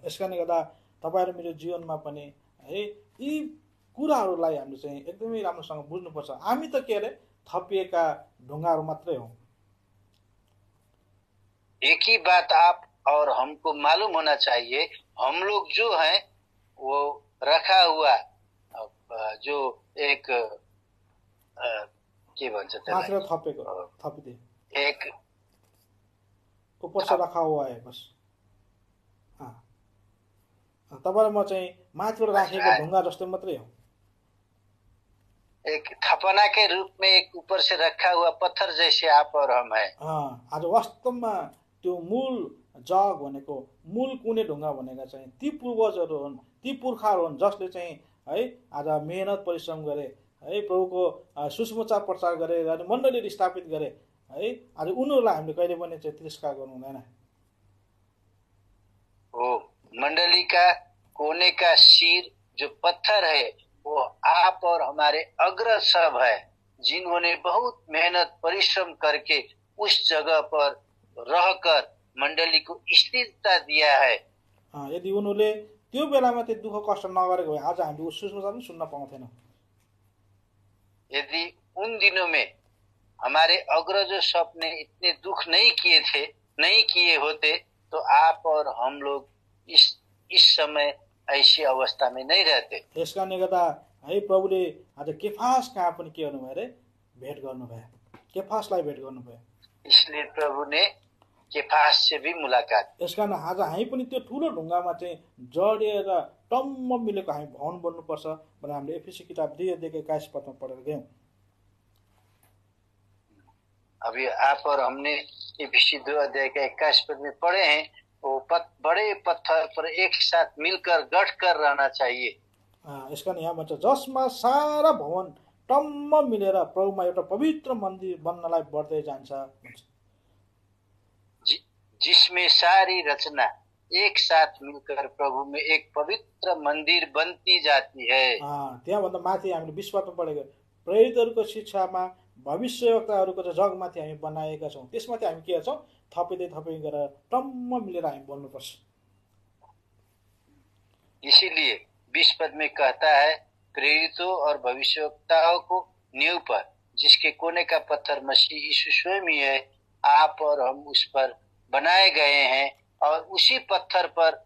यस कारणले गर्दा तपाईँ र मेरो जीवनमा पनि है यी कुराहरूलाई हामीले चाहिँ एकदमै राम्रोसँग बुझ्नुपर्छ। हामी त के अरे थपिएका ढुङ्गाहरू मात्रै हौ। एक ही बात आप और हमको मालूम होना चाहिए, हम लोग जो हैं वो रखा हुआ जो एक के भन्छ मात्र थपेको थपिदे एक ऊपर से रखा हुआ है बस। तपाईँ र म चाहिँ माथिबाट राखेको ढुङ्गा जस्तो मात्रै हो। एक थपना के रूप में एक ऊपर से रखा हुआ पत्थर जैसे आप और हम है। आज वास्तवमा त्यो मूल जग भनेको, मूल कुने ढुङ्गा भनेका चाहिँ ती पूर्वजहरू हुन्, ती पुर्खाहरू हुन् जसले चाहिँ है आज मेहनत परिश्रम गरे है, प्रभुको सुसमाचार प्रचार गरे र मण्डली स्थापित गरे है। आज उनीहरूलाई हामीले कहिले पनि चाहिँ तिरस्कार गर्नु हुँदैन। वो मंडली का कोने का सिर जो पत्थर है वो आप और हमारे अग्रज सब है, जिन्होंने बहुत मेहनत परिश्रम करके उस जगह पर रहकर मंडली को स्थिरता दिया है। यदि उनीहरूले त्यो बेलामा त्यो दुःख कष्ट नगरेको भए आज हामीले सुसमाचार पनि सुन्न पाउँथेनौँ। यदि उन दिनों में हमारे अग्रजों सब ने इतने दुख नहीं किए होते तो आप और हम लोग इस समय ऐसी अवस्था में नहीं रहते। यस कारणले गर्दा है प्रभुले आज केफास कहाँ पनि के गर्नुभयो अरे भेट गर्नुभयो, केफासलाई भेट गर्नुभयो। इसलिए प्रभु ने केफास से भी मुलाकात। यसकारण आज हामी पनि त्यो ठुलो ढुङ्गामा चाहिँ जडिएर टम्म मिलेको हामी भवन बन्नुपर्छ भनेर हामीले एफएसी किताब 2:21 पदमा पढेर गयौँ। अभी आप और हमने एफएसी 2:21 पद में पढ़े हैं, वो बड़े पत्थर पर एक साथ मिलकर गठकर रहना चाहिए। यसकारण यहाँ भन्छ जसमा सारा भवन टम्म मिलेर प्रभुमा एउटा पवित्र मन्दिर बन्नलाई बढ्दै जान्छ भन्छ। जिसमें सारी रचना एक साथ मिलकर प्रभु में एक पवित्र मंदिर बनती जाती है। त्यहाँभन्दा माथि हामीले 20 पदमा पढेको प्रेरितहरूको शिक्षामा भविष्यवक्ताहरूको चाहिँ जगमाथि हामी बनाएका छौँ, त्यसमाथि हामी के गर्छौँ थपिँदै गरेर टम्म मिलेर हामी बोल्नुपर्छ। इसीलिए 20 पद में कहता है प्रेरितों और भविष्यवक्ताओं को नींव पर जिसके कोने का पत्थर मसीह यीशु स्वयं ही है, आप और हम उस पर बनाए गए हैं और उसी पत्थर पर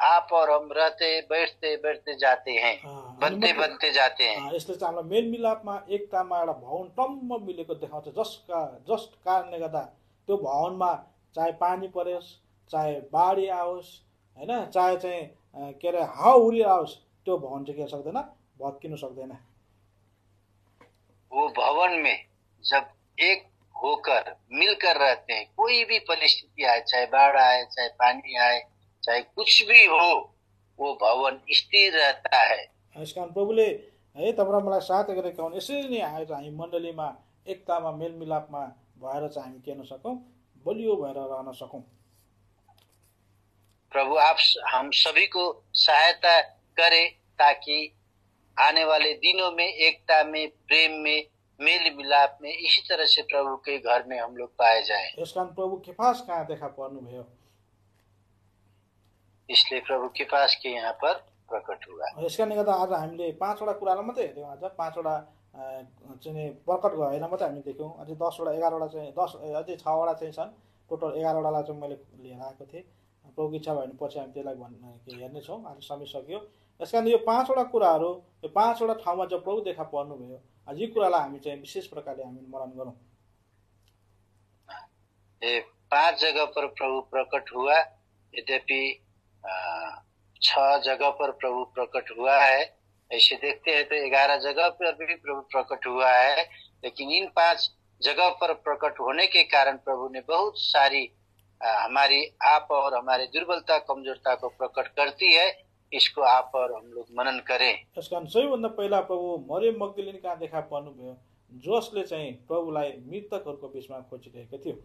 आप और हम रहते बैठते जाते हैं, बनते जाते हैं। यसले चाहिँ हामीलाई मेलमिलापमा एकतामा एउटा भवन टम्म मिलेको देखाउँछ, जस कारणले गर्दा त्यो भवनमा चाहे पानी परोस्, चाहे बाढी आओस्, हैन, चाहे चाहिँ के अरे हाउहुरी आओस्, त्यो भवन चाहिँ के सक्दैन, भत्किनु सक्दैन। वो भवन में जब एक होकर मिलकर रहते हैं, कोई भी परिस्थिति आए, चाहे बाढ़ आए, चाहे पानी आए, चाहे कुछ भी हो, वो भवन स्थिर रहता है। यसकारण प्रभुले है तपाईँ मलाई साथ गरेका हुन्, यसरी नै आएर हामी मण्डलीमा एकतामा मेलमिलापमा भएर चाहिँ हामी के गर्न सकौँ, बलियो भएर रहन सकौँ। प्रभु आप हम सभी को सहायता करे ताकि आने वाले दिनों में एकता में, प्रेम में, मेल मिलाप में इसी तरह से प्रभु के घर में हम लोग पाए जाएं। यसकारण प्रभु के पास कहाँ देखा पर्नु भयो, इसलिए प्रभु के पास के यहाँ पर प्रकट हुआ। यसकारणले गर्दा आज हामीले 5वटा कुरालाई मात्रै हेर्यौँ। आज 5वटा चाहिँ प्रकट भएन मात्रै हामी देख्यौँ। अझै 10वटा 11वटा चाहिँ 10 अझै 6वटा चाहिँ छन्। टोटल 11वटालाई चाहिँ मैले लिएर आएको थिएँ। प्रभुको इच्छा भयो भने पछि हामी त्यसलाई हेर्नेछौँ। आज समय सकियो। यसकारण यो 5वटा कुराहरू यो 5वटा ठाउँमा जब प्रभु देखा पर्नुभयो, आज यी कुरालाई हामी चाहिँ विशेष प्रकारले हामी स्मरण गरौँ। ये 5 जगह पर प्रभु प्रकट हुआ, यद्यपि 6 जगह पर प्रभु प्रकट हुआ है। ऐसे देखते हैं तो 11 जगह पर भी प्रभु प्रकट हुआ है, लेकिन इन 5 जगह पर प्रकट होने के कारण प्रभु ने बहुत सारी हमारी आप और हमारे दुर्बलता कमजोरता को प्रकट करती है। इसको आप और हम लोग मनन करें। यसकारण सबैभन्दा पहिला प्रभु मरियम मग्दलिनी कहाँ देखा पर्नुभयो, जसले चाहिँ प्रभुलाई मृतकहरूको बीचमा खोजिरहेको थियो।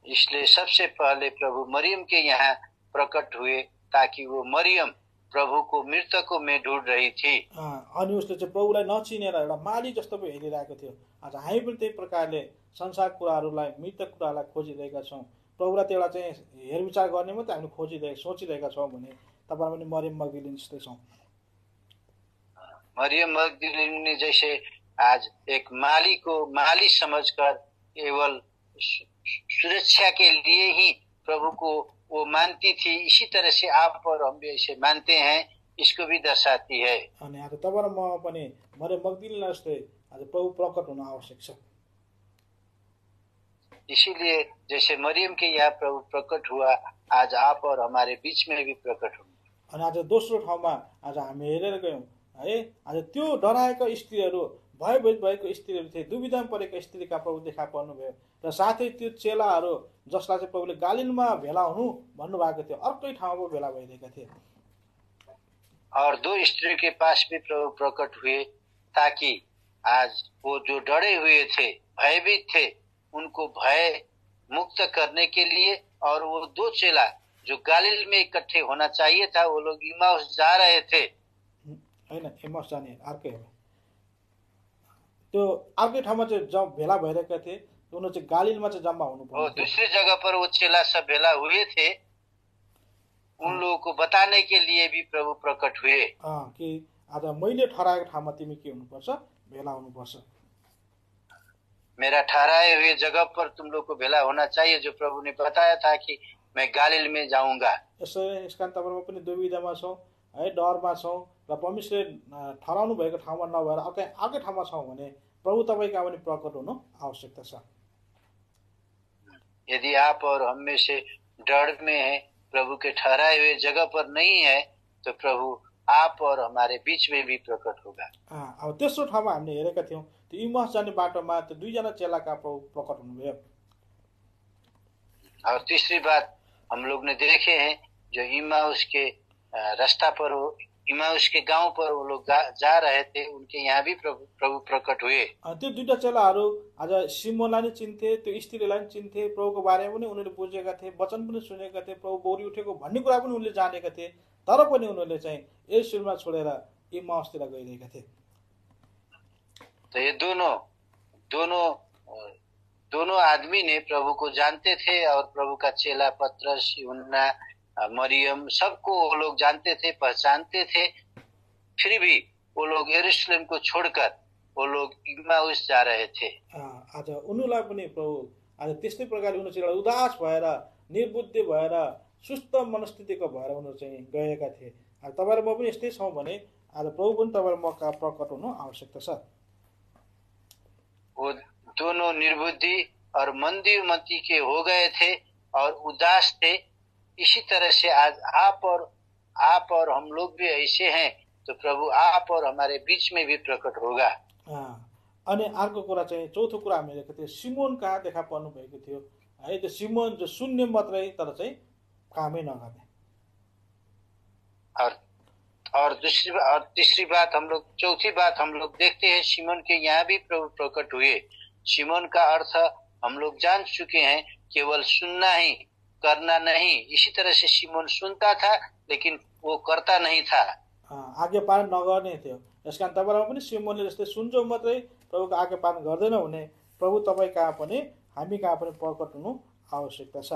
इसलिए सबसे पहले प्रभु मरियम के यहाँ प्रकट हुए ताकि वो मरियम प्रभु को मृतकों में ढूंढ रही थी। अनि उसले चाहिँ प्रभुलाई नचिनेर एउटा माली जस्तो पो हेरिरहेको थियो। आज हामी पनि त्यही प्रकारले संसार कुराहरूलाई, मृतक कुराहरूलाई खोजिरहेका छौँ। प्रभुलाई त्यो एउटा चाहिँ हेरविचार गर्ने मात्रै हामीले सोचिरहेका छौँ भने तपाईहरु पनि मरियम मग्दलिनी जस्तै छौँ। मरियम मग्दलिनी ने जैसे आज एक माली को माली समझकर केवल सुरक्षा के लिए ही प्रभु को वो मानती थी, इसी तरह से आप और हम भी ऐसे मानते हैं, इसको भी दर्शाती है। अनि आज तपाईहरु म पनि मरियम मग्दलिनी जस्तै आज प्रभु प्रकट हुन आवश्यक छ। इसीलिए जैसे मरियम के यहाँ प्रभु प्रकट हुआ, आज आप और हमारे बीच में भी प्रकट हुआ। अनि आज दोस्रो ठाउँमा आज हामी हेरेर गयौँ है, आज त्यो डराएका स्त्रीहरू, भयभीत भएको स्त्रीहरू थिए, दुविधामा परेका स्त्रीका प्रभु देखा पर्नुभयो र साथै त्यो चेलाहरू जसलाई चाहिँ प्रभुले गालिलमा भेला हुनु भन्नुभएको थियो, अर्कै ठाउँमा भेला भइरहेका थिए। और 2 स्त्री के पास भी प्रभु प्रकट हुए ताकि आज वो जो डरे हुए थे, भयभीत थे, उनको भय मुक्त करने के लिए, और वो 2 चेला जो गालिल में इकट्ठे होना चाहिए था, वो लोग इमाउस जा रहे थे। हैन, इमाउस जाने अर्कै हो। त्यो अर्कै ठाउँमा चाहिँ जब भेला भइरहेका थिए, उनीहरू चाहिँ गालिलमा चाहिँ जम्मा हुनु पर्यो। दूसरी जगह पर वो चेला सब भेला हुए थे, उन लोगों को बताने के लिए भी प्रभु प्रकट हुए कि आज मैले ठहराएको ठाउँमा तिमी के हुनुपर्छ, भेला हुनुपर्छ। मेरा ठहराए हुए जगह पर तुम लोग को भेला होना चाहिए, जो प्रभु ने बताया था कि मैं गालिल में जाऊंगा। यसकारण तपाईहरु पनि दुविधामा छौं है, डरमा छौं र परमेश्वरले ठहराउनु भएको ठाउँमा नभएर अर्कै ठाउँमा छौं भने प्रभु तपाईको पनि प्रकट हुनु आवश्यकता छ। यदि आप और हम में से डर में है, प्रभु के ठहराए हुए जगह पर नहीं है, तो प्रभु आप और हमारे बीच में भी प्रकट होगा। अब तेस्रो ठाउँमा हामीले हेरेका थियौँ त्यो इमाउस जाने बाटोमा त्यो दुईजना चेलाका प्रभु प्रकट हुनुभयो। और तीसरी बात हम लोग ने देखे हैं, जो इमाउस के रास्ता पर हो, इमाउस के गांव पर वो लोग जा रहे थे, उनके यहाँ भी प्रभु प्रकट हुए। त्यो दुईटा चेलाहरू आज सिमोनलाई नि चिन्थे, त्यो स्त्रीलाई नि चिन्थे, प्रभुको बारेमा पनि उनीहरूले बुझेका थिए, वचन पनि सुनेका थिए, प्रभु बौरी उठेको भन्ने कुरा पनि उनले जानेका थिए, तर पनि उनीहरूले चाहिँ यरुशलेममा छोडेर इमाउसतिर गइरहेका थिए। तो ये दोनों आदमी ने प्रभु को जानते थे, और प्रभु का चेला पतरस, यूहन्ना, मरियम, सबको वो लोग जानते थे, पहचानते थे। फिर भी वो लोग यरूशलेम को छोड़कर वो लोग इमाउस जा रहे थे। आज उनीहरूलाई पनि प्रभु आज त्यस्तै प्रकारले उनीहरू उदास भएर, निर्बुद्धि भएर, सुस्त मनस्थितिको भएर उनीहरू चाहिँ गएका थिए। तपाईँ र म पनि यस्तै छौँ भने आज प्रभु पनि तपाईँ र म कहाँ प्रकट हुनु आवश्यकता छ। वो दोनों निर्बुद्धि और मंदी के हो गए थे और उदास थे। इसी तरह से आज आप और हम लोग भी ऐसे हैं, तो प्रभु आप और हमारे बीच में भी प्रकट होगा। अनि अर्को कुरा चाहिँ चौथो कुरा हामीले हेरेको थियो, सिमोन कहाँ देखा पर्नु भएको थियो है। त्यो सिमोन जो सुन्ने मात्रै तर चाहिँ कामै नगर्ने। और तीसरी बात हम लोग, चौथी बात हम लोग देखते हैं, सिमोन के यहाँ भी प्रभु प्रकट हुए। सिमोन का अर्थ हम लोग जान चुके हैं, केवल सुनना ही, करना नहीं। इसी तरह से सिमोन सुनता था लेकिन वो करता नहीं था, आज्ञा पालन नगर्ने थियो। यसकारण तपाईहरुमा पनि सिमोनले जस्तै सुन्छौं मात्रै प्रभुको आज्ञा पालन गर्दैन भने प्रभु तपाई कहाँ पनि हामी कहाँ पनि प्रकट हुनु आवश्यकता छ।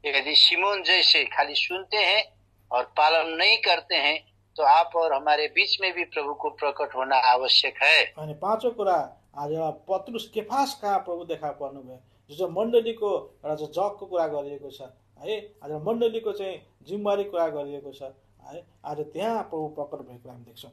यदि सिमोन जैसे खाली सुनते हैं और पालन नहीं करते हैं, तो आप और हमारे बीच में भी प्रभु को प्रकट होना आवश्यक है। अनि पाँचौं कुरा आज पत्रुस केफास कहाँ प्रभु देखा पर्नु भयो, जो मण्डलीको एउटा जगको कुरा गरिएको छ है। आज मण्डलीको चाहिँ जिम्मेवारी कुरा गरिएको छ है। आज त्यहाँ प्रभु प्रकट भएको हामी देख्छौं।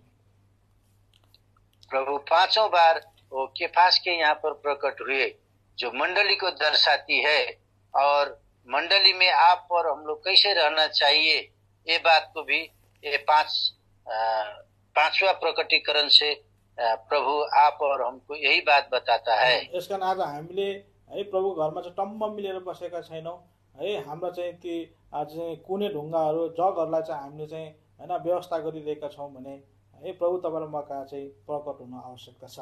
प्रभु पांचों बार वो केफास के यहाँ पर प्रकट हुए, जो मंडली को दर्शाती है। और मंडली में आप और हम लोग कैसे रहना चाहिए, ये बात को भी ये पांचवा प्रकटीकरण से प्रभु आप और हमको यही बात बताता है। यसका आज हामीले है प्रभु घरमा चाहिँ टम्म मिलेर बसेका छैनौं है। हाम्रो चाहिँ ती आज चाहिँ कुनै ढुङ्गाहरू जगहरूलाई चाहिँ हामीले चाहिँ हैन व्यवस्था गरिरहेका छौं भने है प्रभु तपाईलाई मका चाहिँ प्रकट हुन आवश्यकता छ।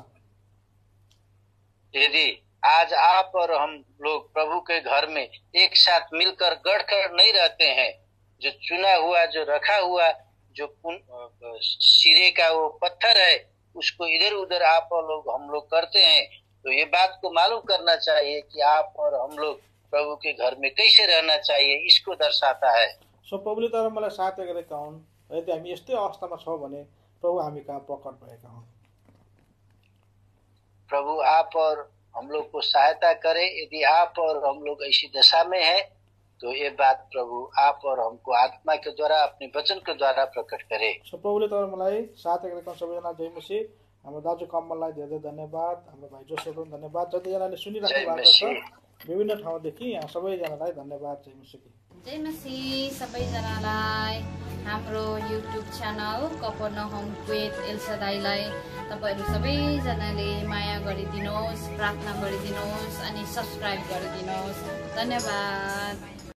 यदि आज आप और हम लोग प्रभु के घर में एक साथ मिलकर गढ़कर नहीं रहते हैं, जो चुना हुआ, जो रखा हुआ, जो सिरे का वो पत्थर है, उसको इधर उधर आप और लोग हम लोग करते हैं, तो ये बात को मालूम करना चाहिए कि आप और हम लोग प्रभु के घर में कैसे रहना चाहिए, इसको दर्शाता है। सो प्रभुले तर मलाई सहायता गरेका हुन्। यदि हामी यस्तै अवस्थामा छौं भने प्रभु हामी कहाँ प्रकट भएका हुन्। प्रभु आप और हम लोग को सहायता करे। यदि आप और हम लोग ऐसी दशा में है, तो ये बात प्रभु आप और हमको आत्मा के द्वारा, अपने वचन के द्वारा प्रकट करे। सो प्रभुले तर मलाई सहायता गरेका सबैजना जय मसीह। हाम्रो दाजु कमललाई धेरै धन्यवाद, हाम्रो भाइ जोसेफलाई धन्यवाद, जतिजनाले सुनिराख्नु भएको छ विभिन्न ठाउँदेखि यहाँ सबैजनालाई धन्यवाद। जय मसीह। जय मसीह सबैजनालाई। हाम्रो युट्युब च्यानल कफरनहुम विथ एल्सादाईलाई तपाईहरु सबैजनाले माया गरिदिनुहोस्, प्रार्थना गरिदिनुहोस् अनि सब्स्क्राइब गरिदिनुहोस्। धन्यवाद।